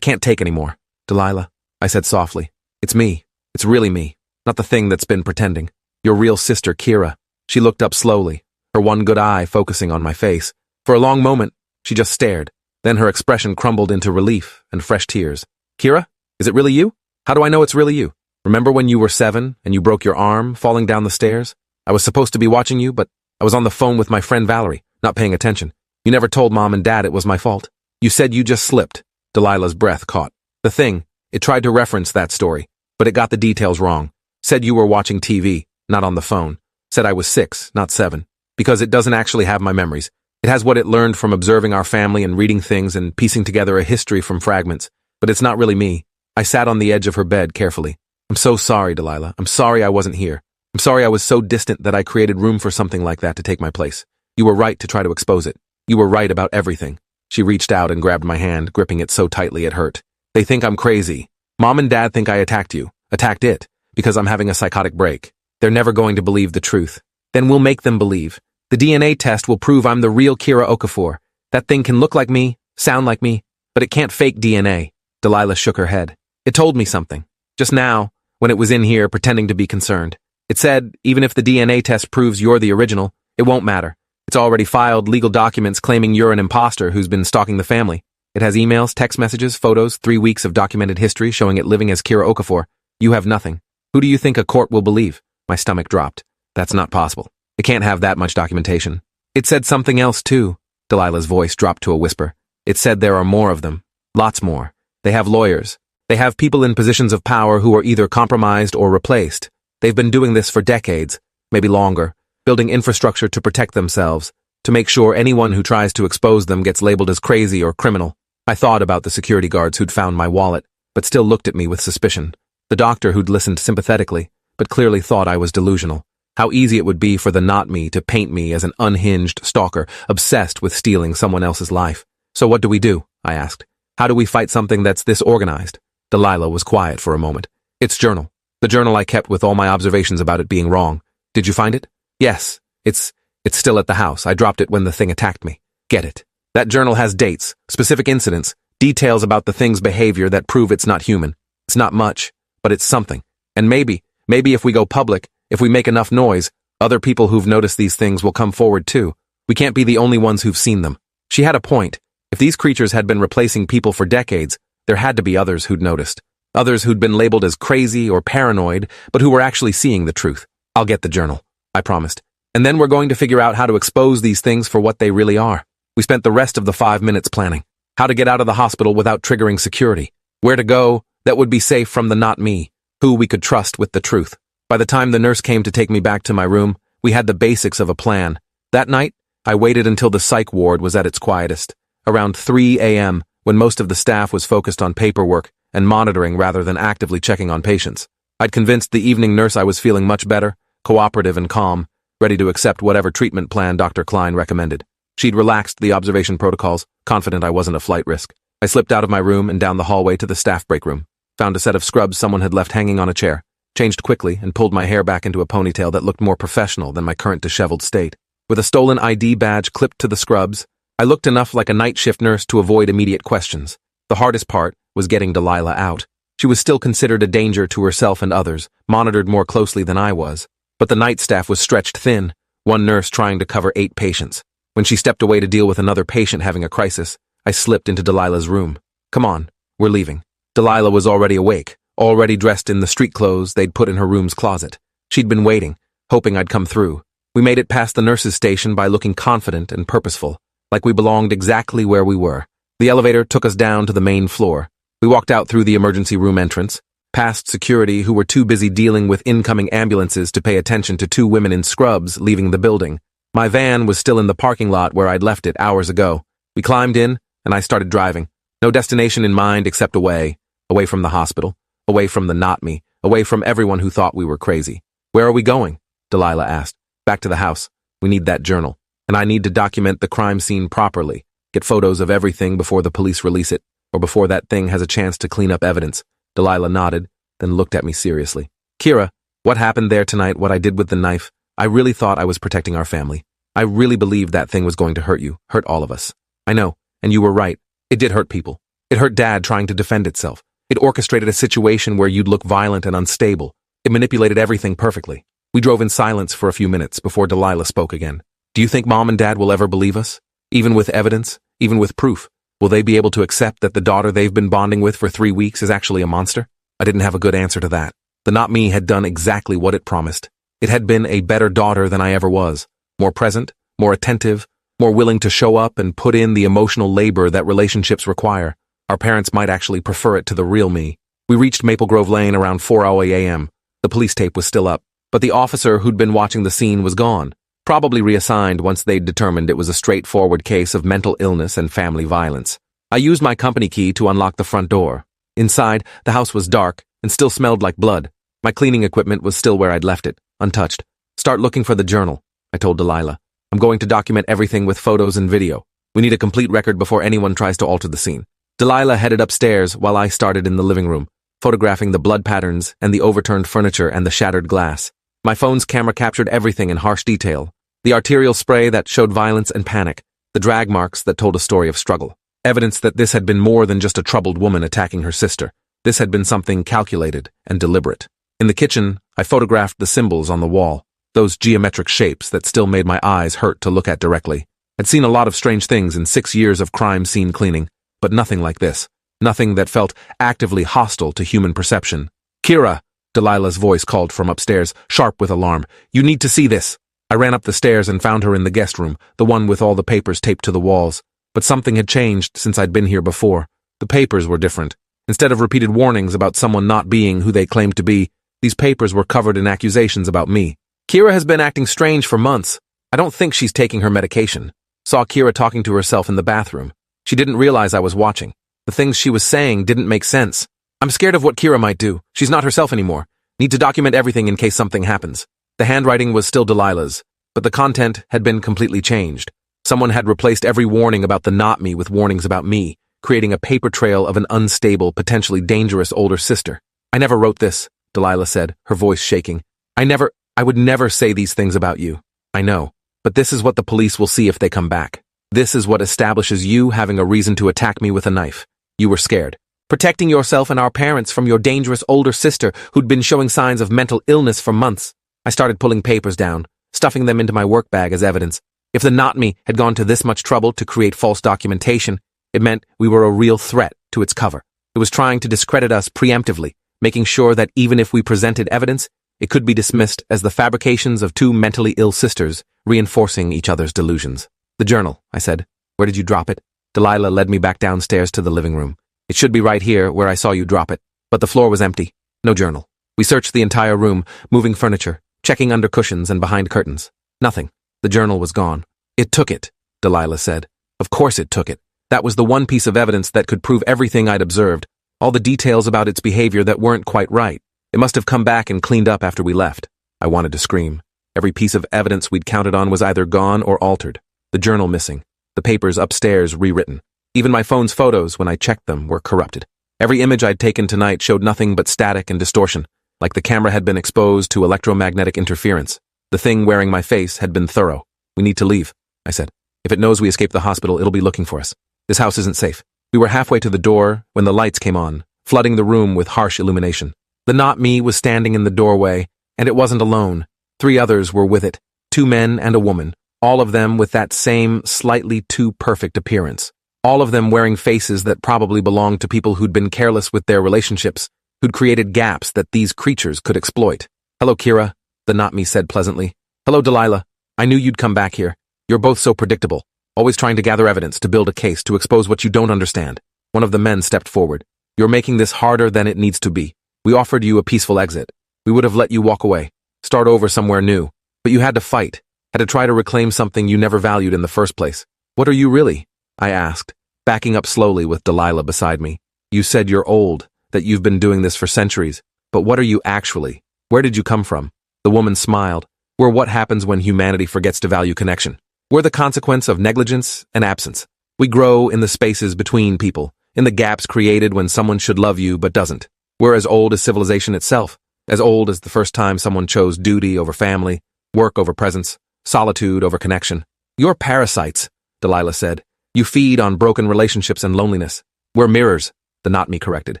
take any more. Delilah, I said softly. It's me. It's really me. Not the thing that's been pretending. Your real sister, Kira. She looked up slowly, her one good eye focusing on my face. For a long moment, she just stared. Then her expression crumbled into relief and fresh tears. Kira, is it really you? How do I know it's really you? Remember when you were 7 and you broke your arm falling down the stairs? I was supposed to be watching you, but I was on the phone with my friend Valerie, not paying attention. You never told Mom and Dad it was my fault. You said you just slipped. Delilah's breath caught. The thing, it tried to reference that story, but it got the details wrong. Said you were watching TV, not on the phone. Said I was 6, not 7. Because it doesn't actually have my memories. It has what it learned from observing our family and reading things and piecing together a history from fragments. But it's not really me. I sat on the edge of her bed carefully. I'm so sorry, Delilah. I'm sorry I wasn't here. I'm sorry I was so distant that I created room for something like that to take my place. You were right to try to expose it. You were right about everything. She reached out and grabbed my hand, gripping it so tightly it hurt. They think I'm crazy. Mom and Dad think I attacked you, attacked it, because I'm having a psychotic break. They're never going to believe the truth. Then we'll make them believe. The DNA test will prove I'm the real Kira Okafor. That thing can look like me, sound like me, but it can't fake DNA. Delilah shook her head. It told me something. Just now, when it was in here pretending to be concerned. It said, even if the DNA test proves you're the original, it won't matter. It's already filed legal documents claiming you're an imposter who's been stalking the family. It has emails, text messages, photos, 3 weeks of documented history showing it living as Kira Okafor. You have nothing. Who do you think a court will believe? My stomach dropped. That's not possible. It can't have that much documentation. It said something else too. Delilah's voice dropped to a whisper. It said there are more of them. Lots more. They have lawyers. They have people in positions of power who are either compromised or replaced. They've been doing this for decades, maybe longer, building infrastructure to protect themselves, to make sure anyone who tries to expose them gets labeled as crazy or criminal. I thought about the security guards who'd found my wallet, but still looked at me with suspicion. The doctor who'd listened sympathetically, but clearly thought I was delusional. How easy it would be for the not me to paint me as an unhinged stalker, obsessed with stealing someone else's life. So what do we do? I asked. How do we fight something that's this organized? Delilah was quiet for a moment. It's journal. The journal I kept with all my observations about it being wrong. Did you find it? Yes. It's still at the house. I dropped it when the thing attacked me. Get it. That journal has dates, specific incidents, details about the thing's behavior that prove it's not human. It's not much, but it's something. And maybe if we go public, if we make enough noise, other people who've noticed these things will come forward too. We can't be the only ones who've seen them. She had a point. If these creatures had been replacing people for decades, there had to be others who'd noticed. Others who'd been labeled as crazy or paranoid, but who were actually seeing the truth. I'll get the journal, I promised. And then we're going to figure out how to expose these things for what they really are. We spent the rest of the 5 minutes planning. How to get out of the hospital without triggering security. Where to go that would be safe from the not me. Who we could trust with the truth. By the time the nurse came to take me back to my room, we had the basics of a plan. That night, I waited until the psych ward was at its quietest. Around 3 a.m., when most of the staff was focused on paperwork and monitoring rather than actively checking on patients. I'd convinced the evening nurse I was feeling much better, cooperative and calm, ready to accept whatever treatment plan Dr. Klein recommended. She'd relaxed the observation protocols, confident I wasn't a flight risk. I slipped out of my room and down the hallway to the staff break room. Found a set of scrubs someone had left hanging on a chair. Changed quickly and pulled my hair back into a ponytail that looked more professional than my current disheveled state. With a stolen ID badge clipped to the scrubs, I looked enough like a night shift nurse to avoid immediate questions. The hardest part was getting Delilah out. She was still considered a danger to herself and others, monitored more closely than I was. But the night staff was stretched thin, one nurse trying to cover 8 patients. When she stepped away to deal with another patient having a crisis, I slipped into Delilah's room. Come on, we're leaving. Delilah was already awake, already dressed in the street clothes they'd put in her room's closet. She'd been waiting, hoping I'd come through. We made it past the nurse's station by looking confident and purposeful, like we belonged exactly where we were. The elevator took us down to the main floor. We walked out through the emergency room entrance, past security who were too busy dealing with incoming ambulances to pay attention to 2 women in scrubs leaving the building. My van was still in the parking lot where I'd left it hours ago. We climbed in, and I started driving. No destination in mind except away from the hospital, away from the not me, away from everyone who thought we were crazy. Where are we going? Delilah asked. Back to the house. We need that journal. And I need to document the crime scene properly, get photos of everything before the police release it, or before that thing has a chance to clean up evidence. Delilah nodded, then looked at me seriously. Kira, what happened there tonight, what I did with the knife, I really thought I was protecting our family. I really believed that thing was going to hurt you, hurt all of us. I know, and you were right. It did hurt people. It hurt Dad trying to defend itself. It orchestrated a situation where you'd look violent and unstable. It manipulated everything perfectly. We drove in silence for a few minutes before Delilah spoke again. Do you think Mom and Dad will ever believe us? Even with evidence? Even with proof? Will they be able to accept that the daughter they've been bonding with for 3 weeks is actually a monster? I didn't have a good answer to that. The not me had done exactly what it promised. It had been a better daughter than I ever was. More present, more attentive, more willing to show up and put in the emotional labor that relationships require. Our parents might actually prefer it to the real me. We reached Maple Grove Lane around 4:00 a.m. The police tape was still up, but the officer who'd been watching the scene was gone, probably reassigned once they'd determined it was a straightforward case of mental illness and family violence. I used my company key to unlock the front door. Inside, the house was dark and still smelled like blood. My cleaning equipment was still where I'd left it, untouched. Start looking for the journal, I told Delilah. I'm going to document everything with photos and video. We need a complete record before anyone tries to alter the scene. Delilah headed upstairs while I started in the living room, photographing the blood patterns and the overturned furniture and the shattered glass. My phone's camera captured everything in harsh detail. The arterial spray that showed violence and panic, the drag marks that told a story of struggle. Evidence that this had been more than just a troubled woman attacking her sister. This had been something calculated and deliberate. In the kitchen, I photographed the symbols on the wall, those geometric shapes that still made my eyes hurt to look at directly. I'd seen a lot of strange things in 6 years of crime scene cleaning, but nothing like this. Nothing that felt actively hostile to human perception. Kira, Delilah's voice called from upstairs, sharp with alarm. You need to see this. I ran up the stairs and found her in the guest room, the one with all the papers taped to the walls. But something had changed since I'd been here before. The papers were different. Instead of repeated warnings about someone not being who they claimed to be, these papers were covered in accusations about me. Kira has been acting strange for months. I don't think she's taking her medication. Saw Kira talking to herself in the bathroom. She didn't realize I was watching. The things she was saying didn't make sense. I'm scared of what Kira might do. She's not herself anymore. Need to document everything in case something happens. The handwriting was still Delilah's, but the content had been completely changed. Someone had replaced every warning about the not me with warnings about me, creating a paper trail of an unstable, potentially dangerous older sister. I never wrote this, Delilah said, her voice shaking. I would never say these things about you. I know, but this is what the police will see if they come back. This is what establishes you having a reason to attack me with a knife. You were scared. Protecting yourself and our parents from your dangerous older sister who'd been showing signs of mental illness for months. I started pulling papers down, stuffing them into my work bag as evidence. If the not me had gone to this much trouble to create false documentation, it meant we were a real threat to its cover. It was trying to discredit us preemptively, making sure that even if we presented evidence, it could be dismissed as the fabrications of two mentally ill sisters, reinforcing each other's delusions. The journal, I said. Where did you drop it? Delilah led me back downstairs to the living room. It should be right here where I saw you drop it, but the floor was empty. No journal. We searched the entire room, moving furniture, checking under cushions and behind curtains. Nothing. The journal was gone. It took it, Delilah said. Of course it took it. That was the one piece of evidence that could prove everything I'd observed, all the details about its behavior that weren't quite right. It must have come back and cleaned up after we left. I wanted to scream. Every piece of evidence we'd counted on was either gone or altered. The journal missing. The papers upstairs rewritten. Even my phone's photos, when I checked them, were corrupted. Every image I'd taken tonight showed nothing but static and distortion, like the camera had been exposed to electromagnetic interference. The thing wearing my face had been thorough. We need to leave, I said. If it knows we escaped the hospital, it'll be looking for us. This house isn't safe. We were halfway to the door when the lights came on, flooding the room with harsh illumination. The not me was standing in the doorway, and it wasn't alone. 3 others were with it, 2 men and a woman, all of them with that same slightly too perfect appearance. All of them wearing faces that probably belonged to people who'd been careless with their relationships, who'd created gaps that these creatures could exploit. Hello, Kira, the not me said pleasantly. Hello, Delilah. I knew you'd come back here. You're both so predictable, always trying to gather evidence to build a case to expose what you don't understand. One of the men stepped forward. You're making this harder than it needs to be. We offered you a peaceful exit. We would have let you walk away, start over somewhere new. But you had to fight, had to try to reclaim something you never valued in the first place. What are you really? I asked, backing up slowly with Delilah beside me. You said you're old, that you've been doing this for centuries. But what are you actually? Where did you come from? The woman smiled. We're what happens when humanity forgets to value connection. We're the consequence of negligence and absence. We grow in the spaces between people, in the gaps created when someone should love you but doesn't. We're as old as civilization itself, as old as the first time someone chose duty over family, work over presence, solitude over connection. You're parasites, Delilah said. You feed on broken relationships and loneliness. We're mirrors, the not me corrected.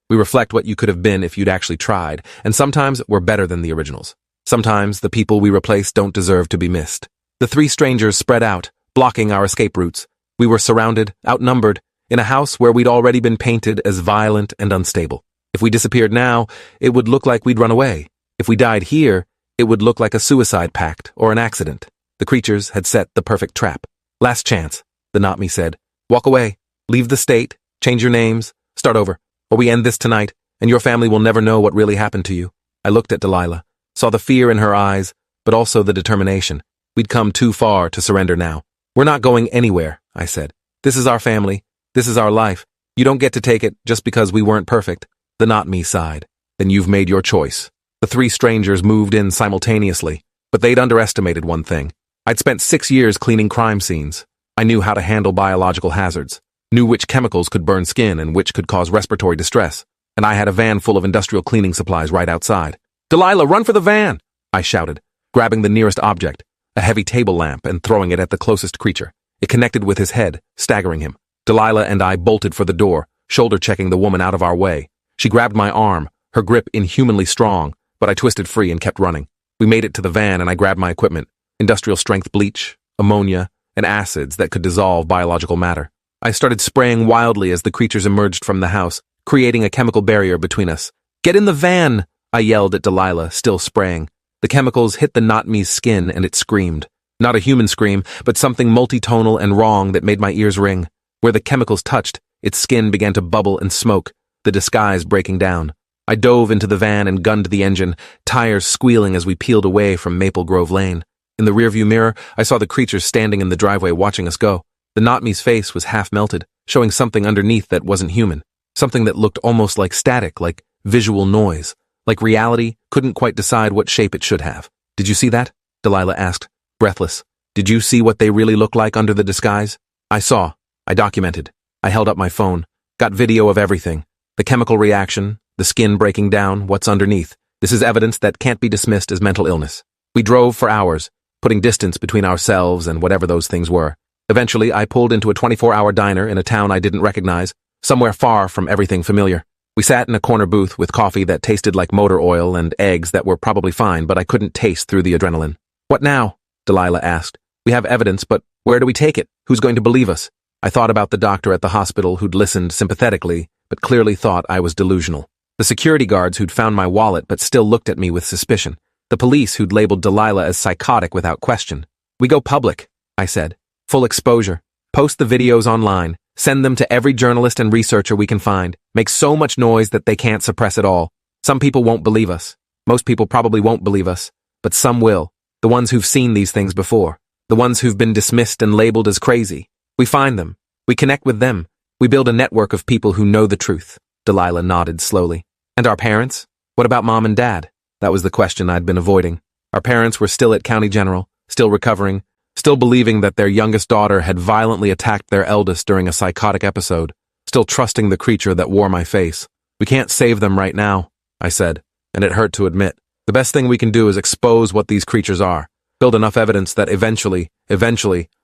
We reflect what you could have been if you'd actually tried, and sometimes we're better than the originals. Sometimes the people we replace don't deserve to be missed. The 3 strangers spread out, blocking our escape routes. We were surrounded, outnumbered, in a house where we'd already been painted as violent and unstable. If we disappeared now, it would look like we'd run away. If we died here, it would look like a suicide pact or an accident. The creatures had set the perfect trap. Last chance, the not me said. Walk away, leave the state, change your names, start over, or we end this tonight, and your family will never know what really happened to you. I looked at Delilah, saw the fear in her eyes, but also the determination. We'd come too far to surrender now. We're not going anywhere, I said. This is our family. This is our life. You don't get to take it just because we weren't perfect. The not me sighed. Then you've made your choice. The three strangers moved in simultaneously, but they'd underestimated one thing. I'd spent 6 years cleaning crime scenes. I knew how to handle biological hazards, knew which chemicals could burn skin and which could cause respiratory distress, and I had a van full of industrial cleaning supplies right outside. Delilah, run for the van! I shouted, grabbing the nearest object, a heavy table lamp, and throwing it at the closest creature. It connected with his head, staggering him. Delilah and I bolted for the door, shoulder-checking the woman out of our way. She grabbed my arm, her grip inhumanly strong, but I twisted free and kept running. We made it to the van and I grabbed my equipment, industrial-strength bleach, ammonia, and acids that could dissolve biological matter. I started spraying wildly as the creatures emerged from the house, creating a chemical barrier between us. Get in the van! I yelled at Delilah, still spraying. The chemicals hit the not-me's skin and it screamed. Not a human scream, but something multitonal and wrong that made my ears ring. Where the chemicals touched, its skin began to bubble and smoke, the disguise breaking down. I dove into the van and gunned the engine, tires squealing as we peeled away from Maple Grove Lane. In the rearview mirror, I saw the creatures standing in the driveway watching us go. The not-me's face was half melted, showing something underneath that wasn't human. Something that looked almost like static, like visual noise. Like reality couldn't quite decide what shape it should have. Did you see that? Delilah asked, breathless. Did you see what they really look like under the disguise? I saw. I documented. I held up my phone. Got video of everything. The chemical reaction, the skin breaking down, what's underneath. This is evidence that can't be dismissed as mental illness. We drove for hours, putting distance between ourselves and whatever those things were. Eventually, I pulled into a 24-hour diner in a town I didn't recognize, somewhere far from everything familiar. We sat in a corner booth with coffee that tasted like motor oil and eggs that were probably fine, but I couldn't taste through the adrenaline. What now? Delilah asked. We have evidence, but where do we take it? Who's going to believe us? I thought about the doctor at the hospital who'd listened sympathetically, but clearly thought I was delusional. The security guards who'd found my wallet but still looked at me with suspicion. The police who'd labeled Delilah as psychotic without question. We go public, I said. Full exposure. Post the videos online. Send them to every journalist and researcher we can find. Make so much noise that they can't suppress it all. Some people won't believe us. Most people probably won't believe us, but some will. The ones who've seen these things before. The ones who've been dismissed and labeled as crazy. We find them. We connect with them. We build a network of people who know the truth. Delilah nodded slowly. And our parents? What about Mom and Dad? That was the question I'd been avoiding. Our parents were still at County General, still recovering, still believing that their youngest daughter had violently attacked their eldest during a psychotic episode, still trusting the creature that wore my face. We can't save them right now, I said, and it hurt to admit. The best thing we can do is expose what these creatures are, build enough evidence that eventually,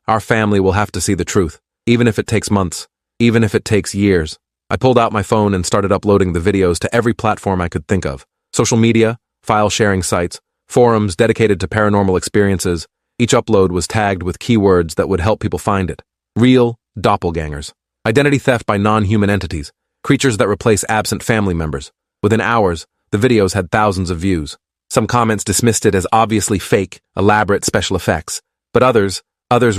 our family will have to see the truth, even if it takes months, even if it takes years. I pulled out my phone and started uploading the videos to every platform I could think of. Social media, file-sharing sites, forums dedicated to paranormal experiences. Each upload was tagged with keywords that would help people find it. Real doppelgangers. Identity theft by non-human entities. Creatures that replace absent family members. Within hours, the videos had thousands of views. Some comments dismissed it as obviously fake, elaborate special effects. But others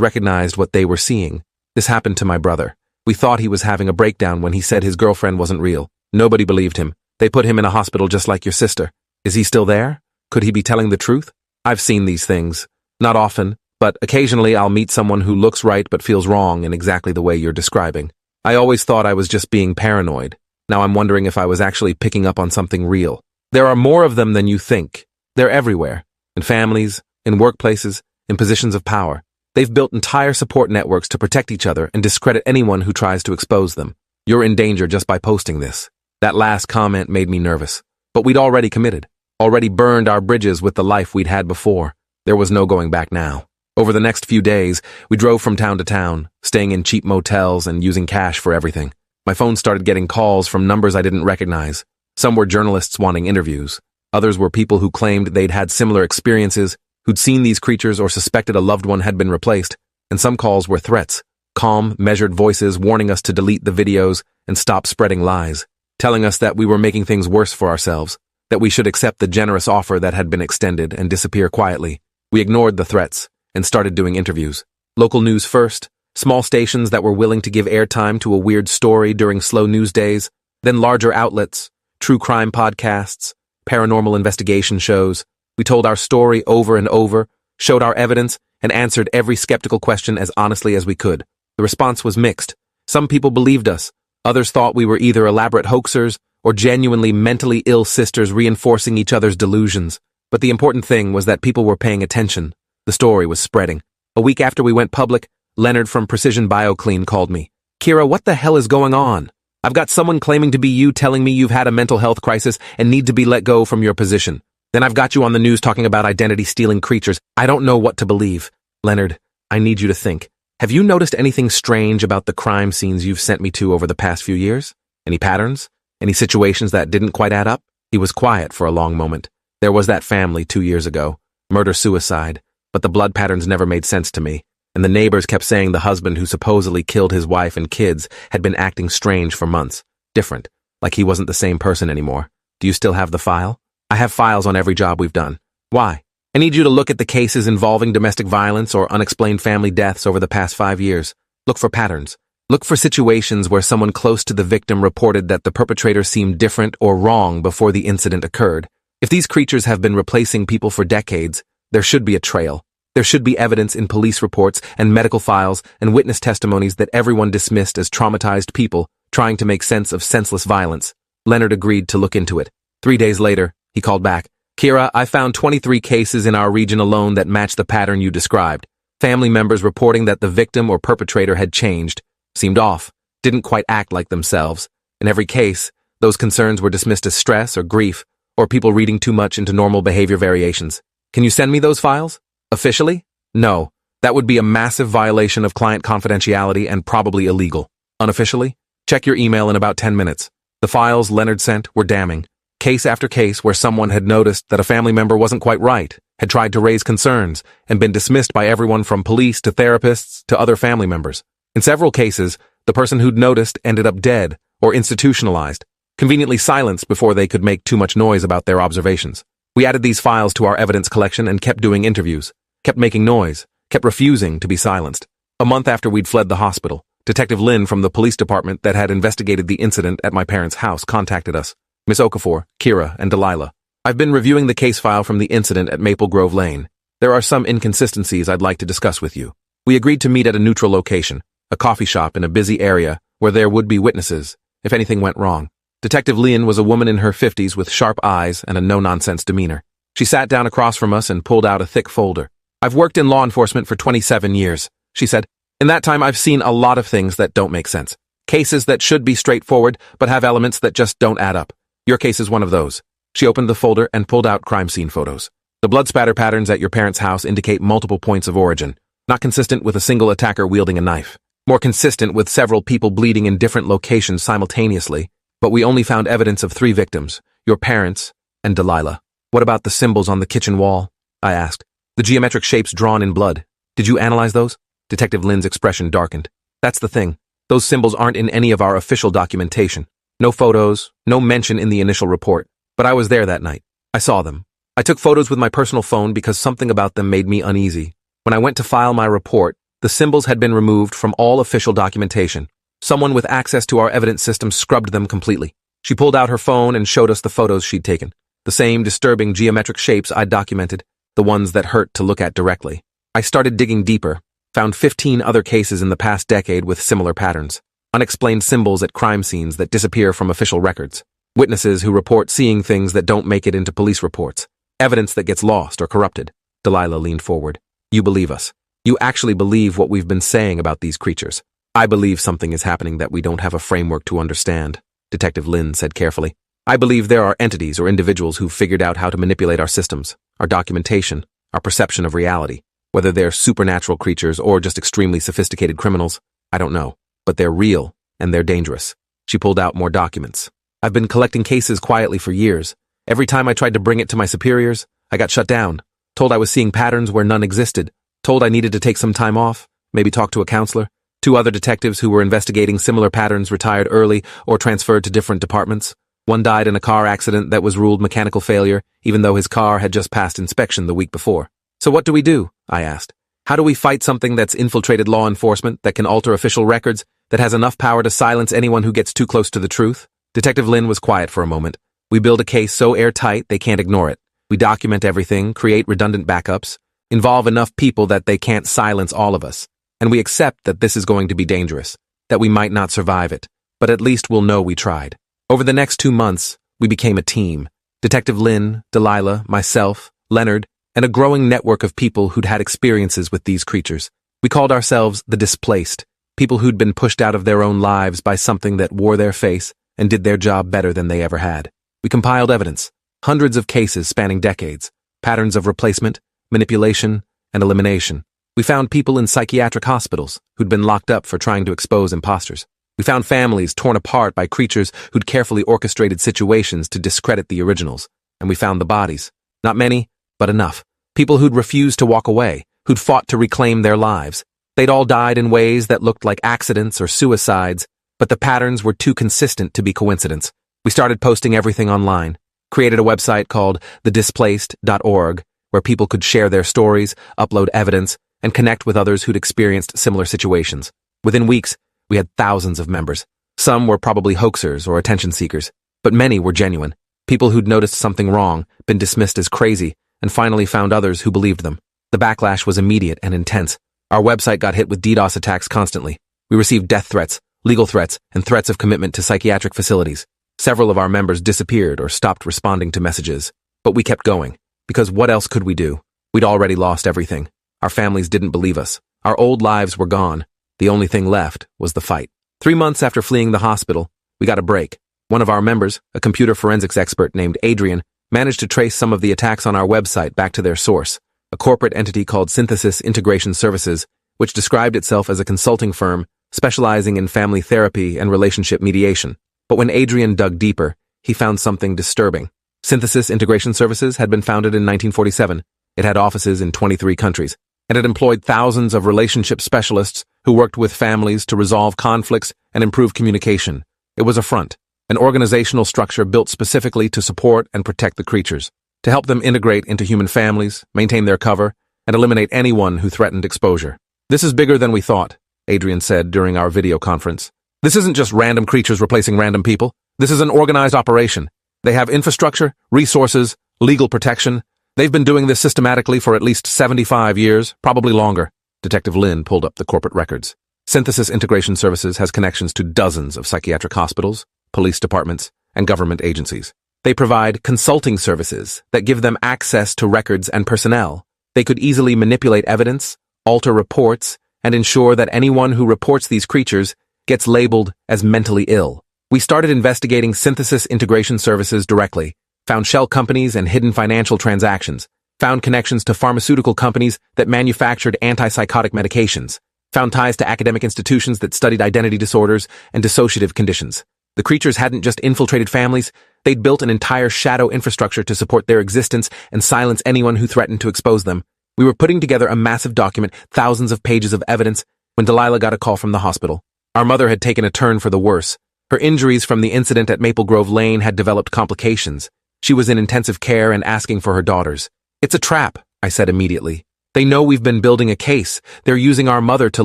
recognized what they were seeing. This happened to my brother. We thought he was having a breakdown when he said his girlfriend wasn't real. Nobody believed him. They put him in a hospital just like your sister. Is he still there? Could he be telling the truth? I've seen these things. Not often, but occasionally I'll meet someone who looks right but feels wrong in exactly the way you're describing. I always thought I was just being paranoid. Now I'm wondering if I was actually picking up on something real. There are more of them than you think. They're everywhere. In families, in workplaces, in positions of power. They've built entire support networks to protect each other and discredit anyone who tries to expose them. You're in danger just by posting this. That last comment made me nervous. But we'd already committed. Already burned our bridges with the life we'd had before. There was no going back now. Over the next few days, we drove from town to town, staying in cheap motels and using cash for everything. My phone started getting calls from numbers I didn't recognize. Some were journalists wanting interviews. Others were people who claimed they'd had similar experiences, who'd seen these creatures or suspected a loved one had been replaced. And some calls were threats. Calm, measured voices warning us to delete the videos and stop spreading lies. Telling us that we were making things worse for ourselves. That we should accept the generous offer that had been extended and disappear quietly. We ignored the threats and started doing interviews. Local news first, small stations that were willing to give airtime to a weird story during slow news days, then larger outlets, true crime podcasts, paranormal investigation shows. We told our story over and over, showed our evidence, and answered every skeptical question as honestly as we could. The response was mixed. Some people believed us. Others thought we were either elaborate hoaxers or genuinely mentally ill sisters reinforcing each other's delusions. But the important thing was that people were paying attention. The story was spreading. A week after we went public, Leonard from Precision BioClean called me. "Kira, what the hell is going on? I've got someone claiming to be you telling me you've had a mental health crisis and need to be let go from your position. Then I've got you on the news talking about identity-stealing creatures. I don't know what to believe." Leonard, I need you to think. Have you noticed anything strange about the crime scenes you've sent me to over the past few years? Any patterns? Any situations that didn't quite add up? He was quiet for a long moment. There was that family 2 years ago. Murder-suicide. But the blood patterns never made sense to me. And the neighbors kept saying the husband who supposedly killed his wife and kids had been acting strange for months. Different. Like he wasn't the same person anymore. Do you still have the file? I have files on every job we've done. Why? I need you to look at the cases involving domestic violence or unexplained family deaths over the past 5 years. Look for patterns. Look for situations where someone close to the victim reported that the perpetrator seemed different or wrong before the incident occurred. If these creatures have been replacing people for decades, there should be a trail. There should be evidence in police reports and medical files and witness testimonies that everyone dismissed as traumatized people trying to make sense of senseless violence. Leonard agreed to look into it. 3 days later, he called back. "Kira, I found 23 cases in our region alone that match the pattern you described. Family members reporting that the victim or perpetrator had changed, seemed off, didn't quite act like themselves. In every case, those concerns were dismissed as stress or grief, or people reading too much into normal behavior variations. Can you send me those files? Officially? No. That would be a massive violation of client confidentiality and probably illegal. Unofficially? Check your email in about 10 minutes. The files Leonard sent were damning. Case after case where someone had noticed that a family member wasn't quite right, had tried to raise concerns, and been dismissed by everyone from police to therapists to other family members. In several cases, the person who'd noticed ended up dead or institutionalized, conveniently silenced before they could make too much noise about their observations. We added these files to our evidence collection and kept doing interviews, kept making noise, kept refusing to be silenced. A month after we'd fled the hospital, Detective Lynn from the police department that had investigated the incident at my parents' house contacted us. Miss Okafor, Kira, and Delilah. I've been reviewing the case file from the incident at Maple Grove Lane. There are some inconsistencies I'd like to discuss with you. We agreed to meet at a neutral location, a coffee shop in a busy area where there would be witnesses if anything went wrong. Detective Lynn was a woman in her 50s with sharp eyes and a no-nonsense demeanor. She sat down across from us and pulled out a thick folder. "I've worked in law enforcement for 27 years, she said. In that time, I've seen a lot of things that don't make sense. Cases that should be straightforward but have elements that just don't add up. Your case is one of those." She opened the folder and pulled out crime scene photos. The blood spatter patterns at your parents' house indicate multiple points of origin, not consistent with a single attacker wielding a knife. More consistent with several people bleeding in different locations simultaneously, but we only found evidence of 3 victims, your parents and Delilah. "What about the symbols on the kitchen wall?" I asked. "The geometric shapes drawn in blood. Did you analyze those?" Detective Lynn's expression darkened. "That's the thing. Those symbols aren't in any of our official documentation. No photos, no mention in the initial report. But I was there that night. I saw them. I took photos with my personal phone because something about them made me uneasy. When I went to file my report, the symbols had been removed from all official documentation. Someone with access to our evidence system scrubbed them completely." She pulled out her phone and showed us the photos she'd taken. The same disturbing geometric shapes I'd documented, the ones that hurt to look at directly. I started digging deeper, found 15 other cases in the past decade with similar patterns. Unexplained symbols at crime scenes that disappear from official records. Witnesses who report seeing things that don't make it into police reports. Evidence that gets lost or corrupted. Delilah leaned forward. "You believe us. You actually believe what we've been saying about these creatures." "I believe something is happening that we don't have a framework to understand," Detective Lynn said carefully. "I believe there are entities or individuals who've figured out how to manipulate our systems, our documentation, our perception of reality. Whether they're supernatural creatures or just extremely sophisticated criminals, I don't know. But they're real, and they're dangerous." She pulled out more documents. "I've been collecting cases quietly for years. Every time I tried to bring it to my superiors, I got shut down, told I was seeing patterns where none existed, told I needed to take some time off, maybe talk to a counselor. 2 other detectives who were investigating similar patterns retired early or transferred to different departments. One died in a car accident that was ruled mechanical failure, even though his car had just passed inspection the week before. "So what do we do?" I asked. "How do we fight something that's infiltrated law enforcement, that can alter official records, that has enough power to silence anyone who gets too close to the truth?" Detective Lynn was quiet for a moment, We build a case so airtight they can't ignore it. We document everything, create redundant backups, involve enough people that they can't silence all of us. And we accept that this is going to be dangerous, that we might not survive it, but at least we'll know we tried. Over the next 2 months, we became a team. Detective Lynn, Delilah, myself, Leonard, and a growing network of people who'd had experiences with these creatures. We called ourselves the Displaced, people who'd been pushed out of their own lives by something that wore their face and did their job better than they ever had. We compiled evidence, hundreds of cases spanning decades, patterns of replacement, manipulation, and elimination. We found people in psychiatric hospitals who'd been locked up for trying to expose imposters. We found families torn apart by creatures who'd carefully orchestrated situations to discredit the originals. And we found the bodies. Not many, but enough. People who'd refused to walk away, who'd fought to reclaim their lives. They'd all died in ways that looked like accidents or suicides, but the patterns were too consistent to be coincidence. We started posting everything online, created a website called thedisplaced.org, where people could share their stories, upload evidence, and connect with others who'd experienced similar situations. Within weeks, we had thousands of members. Some were probably hoaxers or attention seekers, but many were genuine. People who'd noticed something wrong, been dismissed as crazy, and finally found others who believed them. The backlash was immediate and intense. Our website got hit with DDoS attacks constantly. We received death threats, legal threats, and threats of commitment to psychiatric facilities. Several of our members disappeared or stopped responding to messages. But we kept going, because what else could we do? We'd already lost everything. Our families didn't believe us. Our old lives were gone. The only thing left was the fight. 3 months after fleeing the hospital, we got a break. One of our members, a computer forensics expert named Adrian, managed to trace some of the attacks on our website back to their source, a corporate entity called Synthesis Integration Services, which described itself as a consulting firm specializing in family therapy and relationship mediation. But when Adrian dug deeper, he found something disturbing. Synthesis Integration Services had been founded in 1947. It had offices in 23 countries, and it employed thousands of relationship specialists who worked with families to resolve conflicts and improve communication. It was a front, an organizational structure built specifically to support and protect the creatures, to help them integrate into human families, maintain their cover, and eliminate anyone who threatened exposure. "This is bigger than we thought," Adrian said during our video conference. "This isn't just random creatures replacing random people. This is an organized operation. They have infrastructure, resources, legal protection. They've been doing this systematically for at least 75 years, probably longer." Detective Lynn pulled up the corporate records. Synthesis Integration Services has connections to dozens of psychiatric hospitals, police departments, and government agencies. They provide consulting services that give them access to records and personnel. They could easily manipulate evidence, alter reports, and ensure that anyone who reports these creatures gets labeled as mentally ill. We started investigating Synthesis Integration Services directly, found shell companies and hidden financial transactions, found connections to pharmaceutical companies that manufactured antipsychotic medications, found ties to academic institutions that studied identity disorders and dissociative conditions. The creatures hadn't just infiltrated families, they'd built an entire shadow infrastructure to support their existence and silence anyone who threatened to expose them. We were putting together a massive document, thousands of pages of evidence, when Delilah got a call from the hospital. Our mother had taken a turn for the worse. Her injuries from the incident at Maple Grove Lane had developed complications. She was in intensive care and asking for her daughters. "It's a trap," I said immediately. "They know we've been building a case. They're using our mother to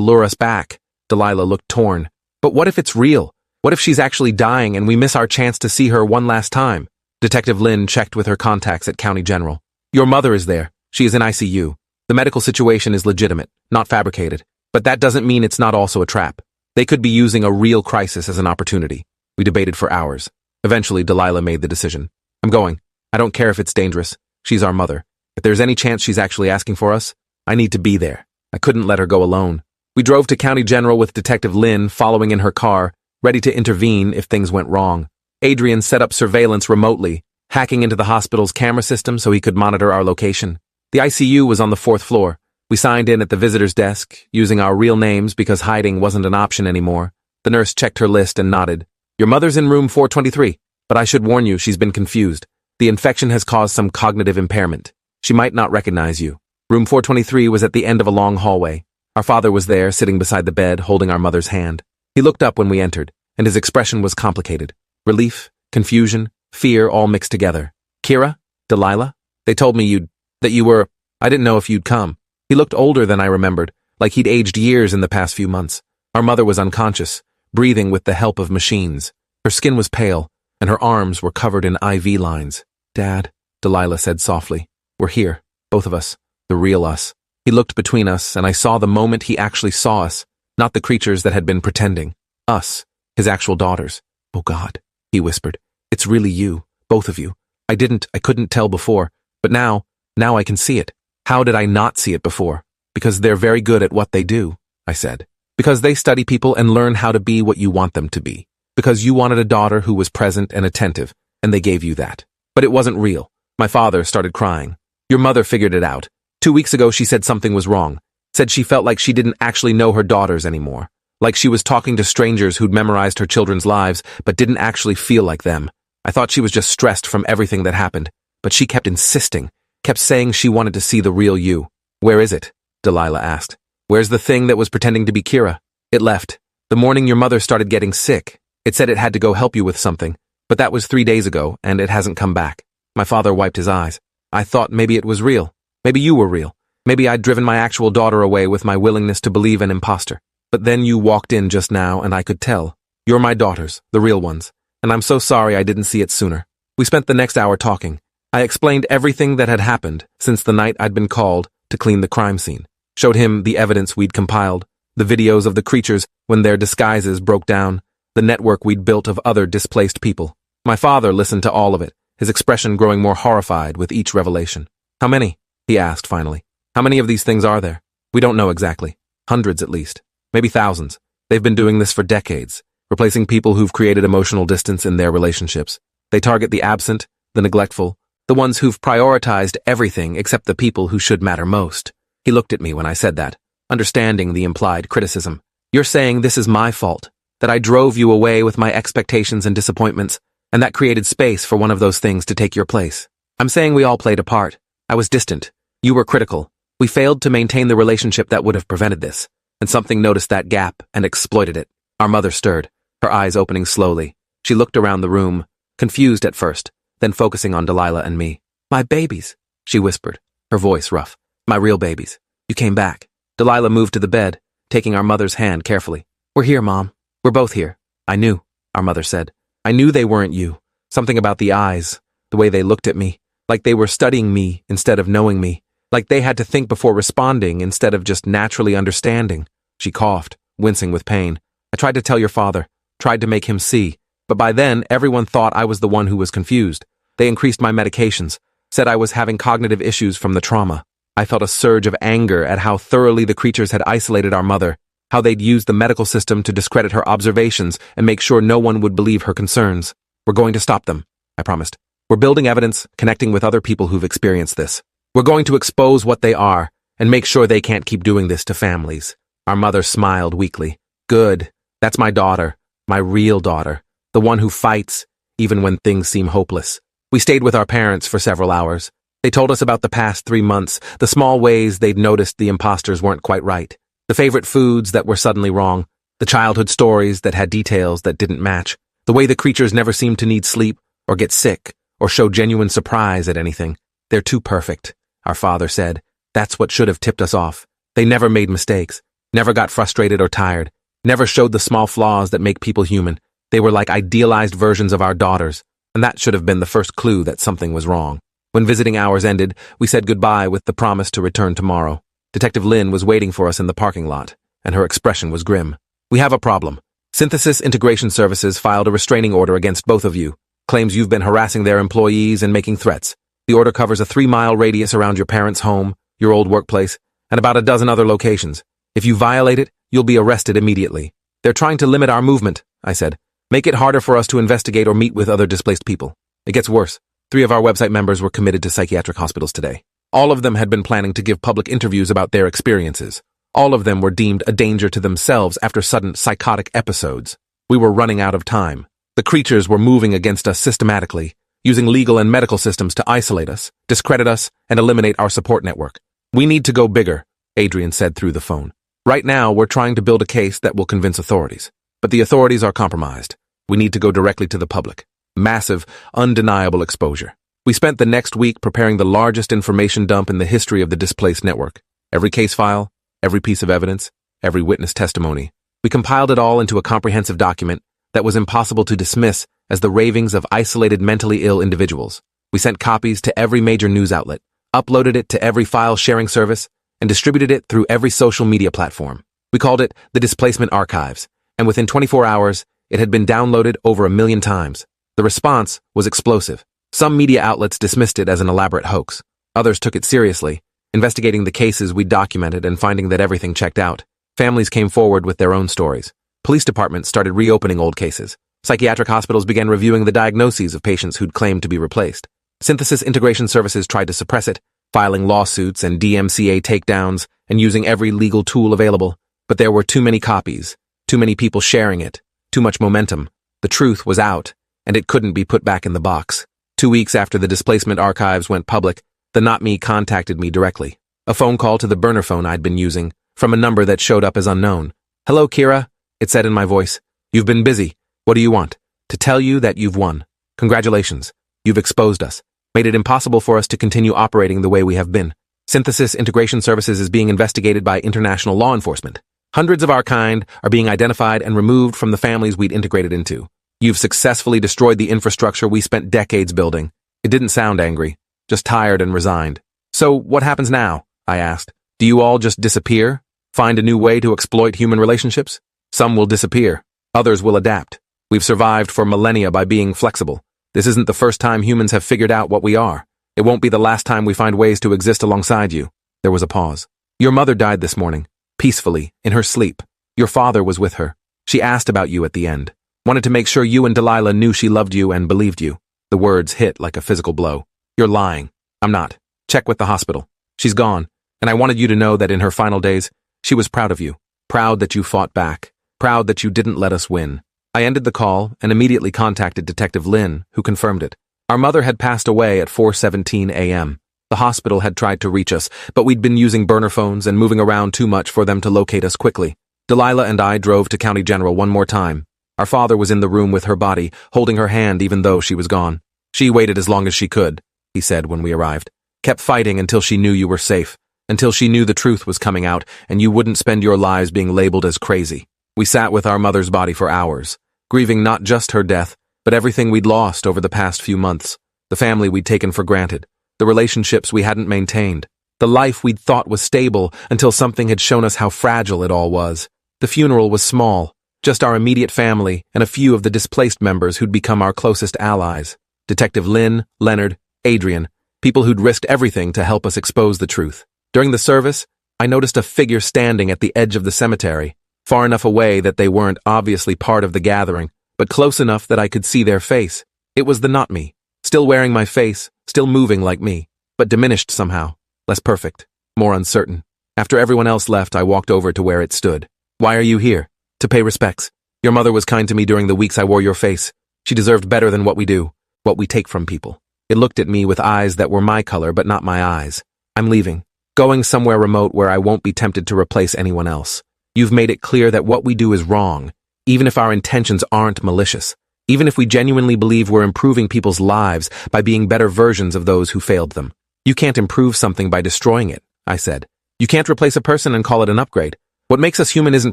lure us back." Delilah looked torn. "But what if it's real? What if she's actually dying and we miss our chance to see her one last time?" Detective Lynn checked with her contacts at County General. "Your mother is there. She is in ICU. The medical situation is legitimate, not fabricated. But that doesn't mean it's not also a trap. They could be using a real crisis as an opportunity." We debated for hours. Eventually, Delilah made the decision. "I'm going. I don't care if it's dangerous. She's our mother. If there's any chance she's actually asking for us, I need to be there. I couldn't let her go alone." We drove to County General with Detective Lynn following in her car, ready to intervene if things went wrong. Adrian set up surveillance remotely, hacking into the hospital's camera system so he could monitor our location. The ICU was on the 4th floor. We signed in at the visitor's desk, using our real names because hiding wasn't an option anymore. The nurse checked her list and nodded. "Your mother's in room 423, but I should warn you she's been confused. The infection has caused some cognitive impairment. She might not recognize you." Room 423 was at the end of a long hallway. Our father was there, sitting beside the bed, holding our mother's hand. He looked up when we entered, and his expression was complicated. Relief, confusion, fear all mixed together. "Kira? Delilah? They told me that you were... I didn't know if you'd come." He looked older than I remembered, like he'd aged years in the past few months. Our mother was unconscious, breathing with the help of machines. Her skin was pale, and her arms were covered in IV lines. "Dad," Delilah said softly, "we're here, both of us, the real us." He looked between us, and I saw the moment he actually saw us, not the creatures that had been pretending. Us, his actual daughters. "Oh God," he whispered, "it's really you, both of you. I couldn't tell before, but now I can see it. How did I not see it before?" "Because they're very good at what they do," I said. "Because they study people and learn how to be what you want them to be. Because you wanted a daughter who was present and attentive, and they gave you that. But it wasn't real." My father started crying. "Your mother figured it out. 2 weeks ago she said something was wrong. Said she felt like she didn't actually know her daughters anymore. Like she was talking to strangers who'd memorized her children's lives, but didn't actually feel like them. I thought she was just stressed from everything that happened. But she kept insisting, kept saying she wanted to see the real you." "Where is it?" Delilah asked. "Where's the thing that was pretending to be Kira?" "It left. The morning your mother started getting sick. It said it had to go help you with something. But that was 3 days ago, and it hasn't come back." My father wiped his eyes. "I thought maybe it was real. Maybe you were real. Maybe I'd driven my actual daughter away with my willingness to believe an imposter. But then you walked in just now, and I could tell. You're my daughters, the real ones. And I'm so sorry I didn't see it sooner." We spent the next hour talking. I explained everything that had happened since the night I'd been called to clean the crime scene. Showed him the evidence we'd compiled, the videos of the creatures when their disguises broke down, the network we'd built of other displaced people. My father listened to all of it, his expression growing more horrified with each revelation. "How many?" he asked finally. "How many of these things are there?" "We don't know exactly. Hundreds at least. Maybe thousands. They've been doing this for decades, replacing people who've created emotional distance in their relationships. They target the absent, the neglectful, the ones who've prioritized everything except the people who should matter most." He looked at me when I said that, understanding the implied criticism. "You're saying this is my fault, that I drove you away with my expectations and disappointments, and that created space for one of those things to take your place. I'm saying we all played a part. I was distant. You were critical. We failed to maintain the relationship that would have prevented this, and something noticed that gap and exploited it." Our mother stirred, her eyes opening slowly. She looked around the room, confused at first, then focusing on Delilah and me. "My babies," she whispered, her voice rough. "My real babies. You came back." Delilah moved to the bed, taking our mother's hand carefully. "We're here, Mom. We're both here." "I knew," our mother said. "I knew they weren't you. Something about the eyes, the way they looked at me, like they were studying me instead of knowing me, like they had to think before responding instead of just naturally understanding." She coughed, wincing with pain. "I tried to tell your father, tried to make him see, but by then everyone thought I was the one who was confused. They increased my medications, said I was having cognitive issues from the trauma. I felt a surge of anger at how thoroughly the creatures had isolated our mother, how they'd used the medical system to discredit her observations and make sure no one would believe her concerns. We're going to stop them, I promised. We're building evidence, connecting with other people who've experienced this. We're going to expose what they are and make sure they can't keep doing this to families. Our mother smiled weakly. Good. That's my daughter, my real daughter, the one who fights, even when things seem hopeless. We stayed with our parents for several hours. They told us about the past 3 months, the small ways they'd noticed the imposters weren't quite right, the favorite foods that were suddenly wrong, the childhood stories that had details that didn't match, the way the creatures never seemed to need sleep or get sick or show genuine surprise at anything. They're too perfect, our father said. That's what should have tipped us off. They never made mistakes, never got frustrated or tired, never showed the small flaws that make people human. They were like idealized versions of our daughters, and that should have been the first clue that something was wrong. When visiting hours ended, we said goodbye with the promise to return tomorrow. Detective Lynn was waiting for us in the parking lot, and her expression was grim. We have a problem. Synthesis Integration Services filed a restraining order against both of you. Claims you've been harassing their employees and making threats. The order covers a 3-mile radius around your parents' home, your old workplace, and about a dozen other locations. If you violate it, you'll be arrested immediately. They're trying to limit our movement, I said. Make it harder for us to investigate or meet with other displaced people. It gets worse. 3 of our website members were committed to psychiatric hospitals today. All of them had been planning to give public interviews about their experiences. All of them were deemed a danger to themselves after sudden psychotic episodes. We were running out of time. The creatures were moving against us systematically, using legal and medical systems to isolate us, discredit us, and eliminate our support network. We need to go bigger, Adrian said through the phone. Right now, we're trying to build a case that will convince authorities. But the authorities are compromised. We need to go directly to the public. Massive, undeniable exposure. We spent the next week preparing the largest information dump in the history of the Displaced Network. Every case file, every piece of evidence, every witness testimony. We compiled it all into a comprehensive document that was impossible to dismiss as the ravings of isolated mentally ill individuals. We sent copies to every major news outlet, uploaded it to every file-sharing service, and distributed it through every social media platform. We called it the Displacement Archives, and within 24 hours, it had been downloaded over 1 million times. The response was explosive. Some media outlets dismissed it as an elaborate hoax. Others took it seriously, investigating the cases we documented and finding that everything checked out. Families came forward with their own stories. Police departments started reopening old cases. Psychiatric hospitals began reviewing the diagnoses of patients who'd claimed to be replaced. Synthesis Integration Services tried to suppress it, filing lawsuits and DMCA takedowns and using every legal tool available. But there were too many copies, too many people sharing it, too much momentum. The truth was out, and it couldn't be put back in the box. 2 weeks after the Displacement Archives went public, the Not Me contacted me directly. A phone call to the burner phone I'd been using, from a number that showed up as unknown. "Hello, Kira," it said in my voice. "You've been busy. What do you want?" "To tell you that you've won. Congratulations. You've exposed us, made it impossible for us to continue operating the way we have been. Synthesis Integration Services is being investigated by international law enforcement. Hundreds of our kind are being identified and removed from the families we'd integrated into. You've successfully destroyed the infrastructure we spent decades building." It didn't sound angry, just tired and resigned. "So what happens now?" I asked. "Do you all just disappear? Find a new way to exploit human relationships?" "Some will disappear. Others will adapt. We've survived for millennia by being flexible. This isn't the first time humans have figured out what we are. It won't be the last time we find ways to exist alongside you." There was a pause. "Your mother died this morning, peacefully, in her sleep. Your father was with her. She asked about you at the end. Wanted to make sure you and Delilah knew she loved you and believed you." The words hit like a physical blow. "You're lying." "I'm not. Check with the hospital. She's gone, and I wanted you to know that in her final days, she was proud of you. Proud that you fought back. Proud that you didn't let us win." I ended the call and immediately contacted Detective Lynn, who confirmed it. Our mother had passed away at 4:17 a.m. The hospital had tried to reach us, but we'd been using burner phones and moving around too much for them to locate us quickly. Delilah and I drove to County General one more time. Our father was in the room with her body, holding her hand even though she was gone. "She waited as long as she could," he said when we arrived. "Kept fighting until she knew you were safe, until she knew the truth was coming out and you wouldn't spend your lives being labeled as crazy." We sat with our mother's body for hours, grieving not just her death, but everything we'd lost over the past few months, the family we'd taken for granted, the relationships we hadn't maintained, the life we'd thought was stable until something had shown us how fragile it all was. The funeral was small, just our immediate family and a few of the displaced members who'd become our closest allies. Detective Lynn, Leonard, Adrian, people who'd risked everything to help us expose the truth. During the service, I noticed a figure standing at the edge of the cemetery, far enough away that they weren't obviously part of the gathering, but close enough that I could see their face. It was the Not Me, still wearing my face, still moving like me, but diminished somehow, less perfect, more uncertain. After everyone else left, I walked over to where it stood. "Why are you here?" "To pay respects. Your mother was kind to me during the weeks I wore your face. She deserved better than what we do, what we take from people." It looked at me with eyes that were my color but not my eyes. "I'm leaving, going somewhere remote where I won't be tempted to replace anyone else. You've made it clear that what we do is wrong, even if our intentions aren't malicious, even if we genuinely believe we're improving people's lives by being better versions of those who failed them. You can't improve something by destroying it," I said. "You can't replace a person and call it an upgrade. What makes us human isn't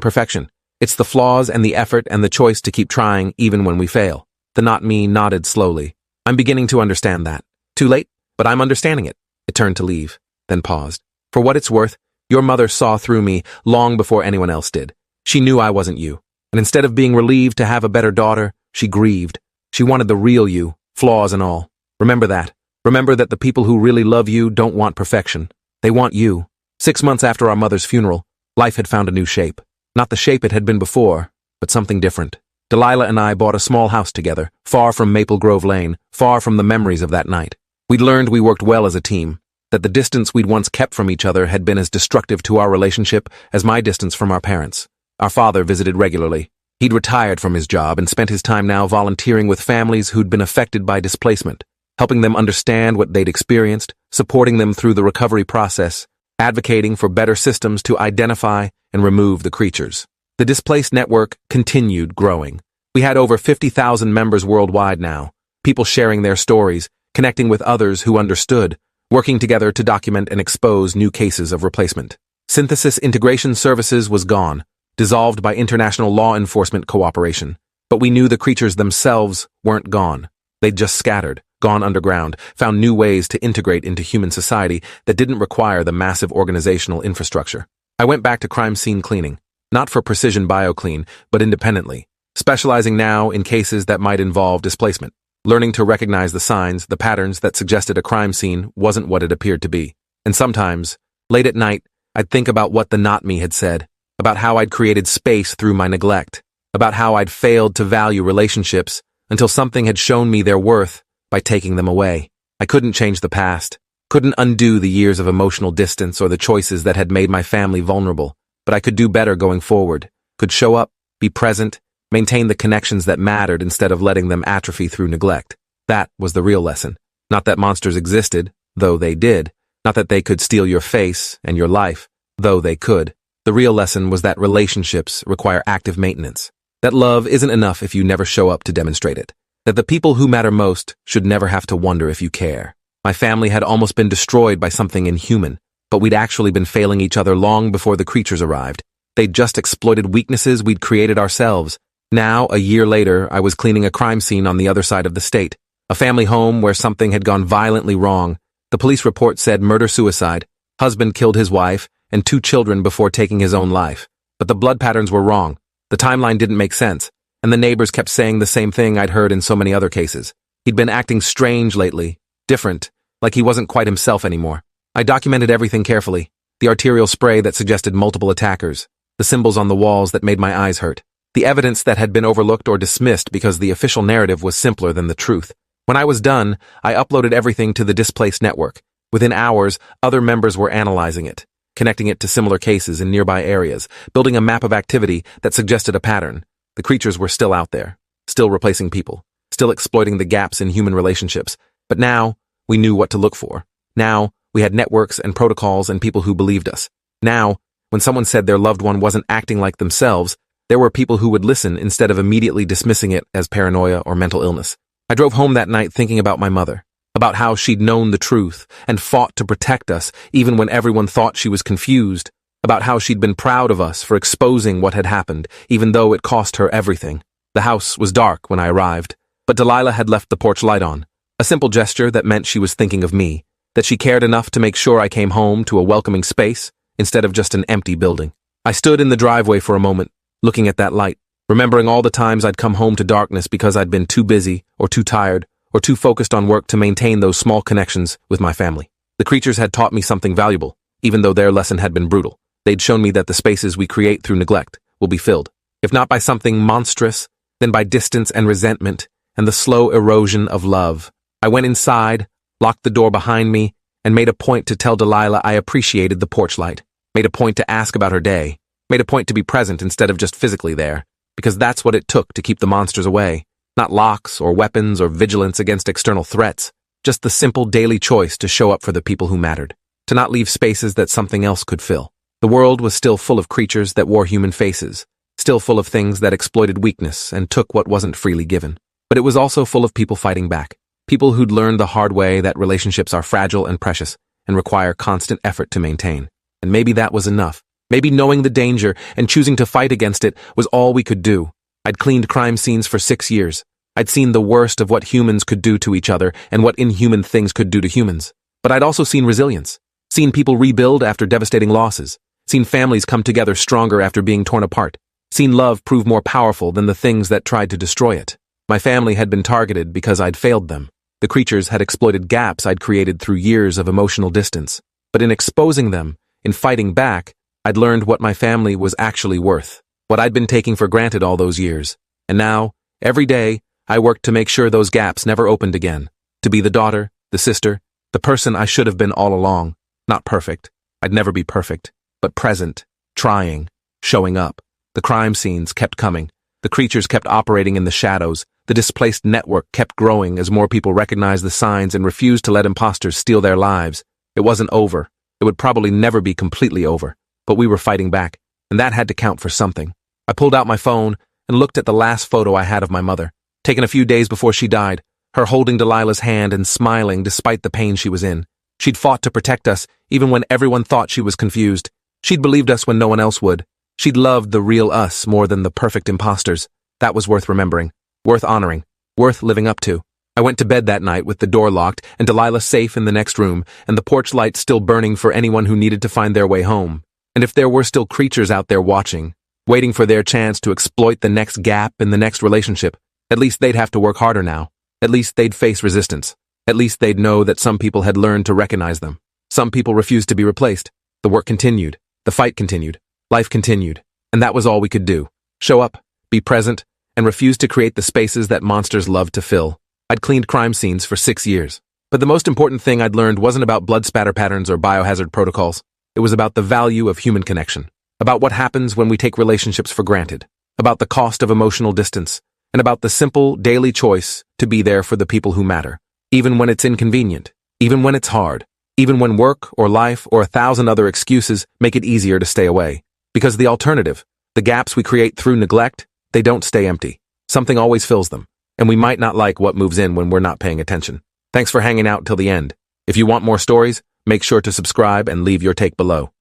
perfection. It's the flaws and the effort and the choice to keep trying even when we fail." The Not Me nodded slowly. "I'm beginning to understand that. Too late, but I'm understanding it." It turned to leave, then paused. "For what it's worth, your mother saw through me long before anyone else did. She knew I wasn't you, and instead of being relieved to have a better daughter, she grieved. She wanted the real you, flaws and all. Remember that. Remember that the people who really love you don't want perfection. They want you." 6 months after our mother's funeral, life had found a new shape. Not the shape it had been before, but something different. Delilah and I bought a small house together, far from Maple Grove Lane, far from the memories of that night. We'd learned we worked well as a team, that the distance we'd once kept from each other had been as destructive to our relationship as my distance from our parents. Our father visited regularly. He'd retired from his job and spent his time now volunteering with families who'd been affected by displacement, helping them understand what they'd experienced, supporting them through the recovery process, advocating for better systems to identify and remove the creatures. The Displaced Network continued growing. We had over 50,000 members worldwide now, people sharing their stories, connecting with others who understood, working together to document and expose new cases of replacement. Synthesis Integration Services was gone, dissolved by international law enforcement cooperation. But we knew the creatures themselves weren't gone. They'd just scattered, gone underground, found new ways to integrate into human society that didn't require the massive organizational infrastructure. I went back to crime scene cleaning, not for precision bioclean, but independently, specializing now in cases that might involve displacement, learning to recognize the signs, the patterns that suggested a crime scene wasn't what it appeared to be. And sometimes, late at night, I'd think about what the not me had said, about how I'd created space through my neglect, about how I'd failed to value relationships until something had shown me their worth by taking them away. I couldn't change the past, couldn't undo the years of emotional distance or the choices that had made my family vulnerable, but I could do better going forward, could show up, be present, maintain the connections that mattered instead of letting them atrophy through neglect. That was the real lesson. Not that monsters existed, though they did. Not that they could steal your face and your life, though they could. The real lesson was that relationships require active maintenance. That love isn't enough if you never show up to demonstrate it. That the people who matter most should never have to wonder if you care. My family had almost been destroyed by something inhuman, but we'd actually been failing each other long before the creatures arrived. They'd just exploited weaknesses we'd created ourselves. Now, a year later, I was cleaning a crime scene on the other side of the state. A family home where something had gone violently wrong. The police report said murder-suicide, husband killed his wife, and 2 children before taking his own life. But the blood patterns were wrong. The timeline didn't make sense, and the neighbors kept saying the same thing I'd heard in so many other cases. He'd been acting strange lately, different, like he wasn't quite himself anymore. I documented everything carefully. The arterial spray that suggested multiple attackers, the symbols on the walls that made my eyes hurt, the evidence that had been overlooked or dismissed because the official narrative was simpler than the truth. When I was done, I uploaded everything to the Displaced network. Within hours, other members were analyzing it, connecting it to similar cases in nearby areas, building a map of activity that suggested a pattern. The creatures were still out there, still replacing people, still exploiting the gaps in human relationships. But now, we knew what to look for. Now, we had networks and protocols and people who believed us. Now, when someone said their loved one wasn't acting like themselves, there were people who would listen instead of immediately dismissing it as paranoia or mental illness. I drove home that night thinking about my mother, about how she'd known the truth and fought to protect us even when everyone thought she was confused, about how she'd been proud of us for exposing what had happened, even though it cost her everything. The house was dark when I arrived, but Delilah had left the porch light on, a simple gesture that meant she was thinking of me, that she cared enough to make sure I came home to a welcoming space instead of just an empty building. I stood in the driveway for a moment, looking at that light, remembering all the times I'd come home to darkness because I'd been too busy or too tired or too focused on work to maintain those small connections with my family. The creatures had taught me something valuable, even though their lesson had been brutal. They'd shown me that the spaces we create through neglect will be filled, if not by something monstrous, then by distance and resentment and the slow erosion of love. I went inside, locked the door behind me, and made a point to tell Delilah I appreciated the porch light, made a point to ask about her day, made a point to be present instead of just physically there, because that's what it took to keep the monsters away. Not locks or weapons or vigilance against external threats, just the simple daily choice to show up for the people who mattered, to not leave spaces that something else could fill. The world was still full of creatures that wore human faces, still full of things that exploited weakness and took what wasn't freely given. But it was also full of people fighting back, people who'd learned the hard way that relationships are fragile and precious and require constant effort to maintain. And maybe that was enough. Maybe knowing the danger and choosing to fight against it was all we could do. I'd cleaned crime scenes for 6 years. I'd seen the worst of what humans could do to each other and what inhuman things could do to humans. But I'd also seen resilience, seen people rebuild after devastating losses, seen families come together stronger after being torn apart, seen love prove more powerful than the things that tried to destroy it. My family had been targeted because I'd failed them. The creatures had exploited gaps I'd created through years of emotional distance. But in exposing them, in fighting back, I'd learned what my family was actually worth, what I'd been taking for granted all those years. And now, every day, I worked to make sure those gaps never opened again, to be the daughter, the sister, the person I should have been all along. Not perfect. I'd never be perfect, but present, trying, showing up. The crime scenes kept coming. The creatures kept operating in the shadows. The displaced network kept growing as more people recognized the signs and refused to let imposters steal their lives. It wasn't over. It would probably never be completely over. But we were fighting back, and that had to count for something. I pulled out my phone and looked at the last photo I had of my mother, taken a few days before she died, her holding Delilah's hand and smiling despite the pain she was in. She'd fought to protect us, even when everyone thought she was confused. She'd believed us when no one else would. She'd loved the real us more than the perfect imposters. That was worth remembering, worth honoring, worth living up to. I went to bed that night with the door locked and Delilah safe in the next room and the porch light still burning for anyone who needed to find their way home. And if there were still creatures out there watching, waiting for their chance to exploit the next gap in the next relationship, at least they'd have to work harder now. At least they'd face resistance. At least they'd know that some people had learned to recognize them. Some people refused to be replaced. The work continued. The fight continued. Life continued. And that was all we could do. Show up, be present, and refuse to create the spaces that monsters love to fill. I'd cleaned crime scenes for 6 years. But the most important thing I'd learned wasn't about blood spatter patterns or biohazard protocols. It was about the value of human connection. About what happens when we take relationships for granted. About the cost of emotional distance. And about the simple, daily choice to be there for the people who matter. Even when it's inconvenient. Even when it's hard. Even when work or life or 1,000 other excuses make it easier to stay away. Because the alternative, the gaps we create through neglect, they don't stay empty. Something always fills them. And we might not like what moves in when we're not paying attention. Thanks for hanging out till the end. If you want more stories, make sure to subscribe and leave your take below.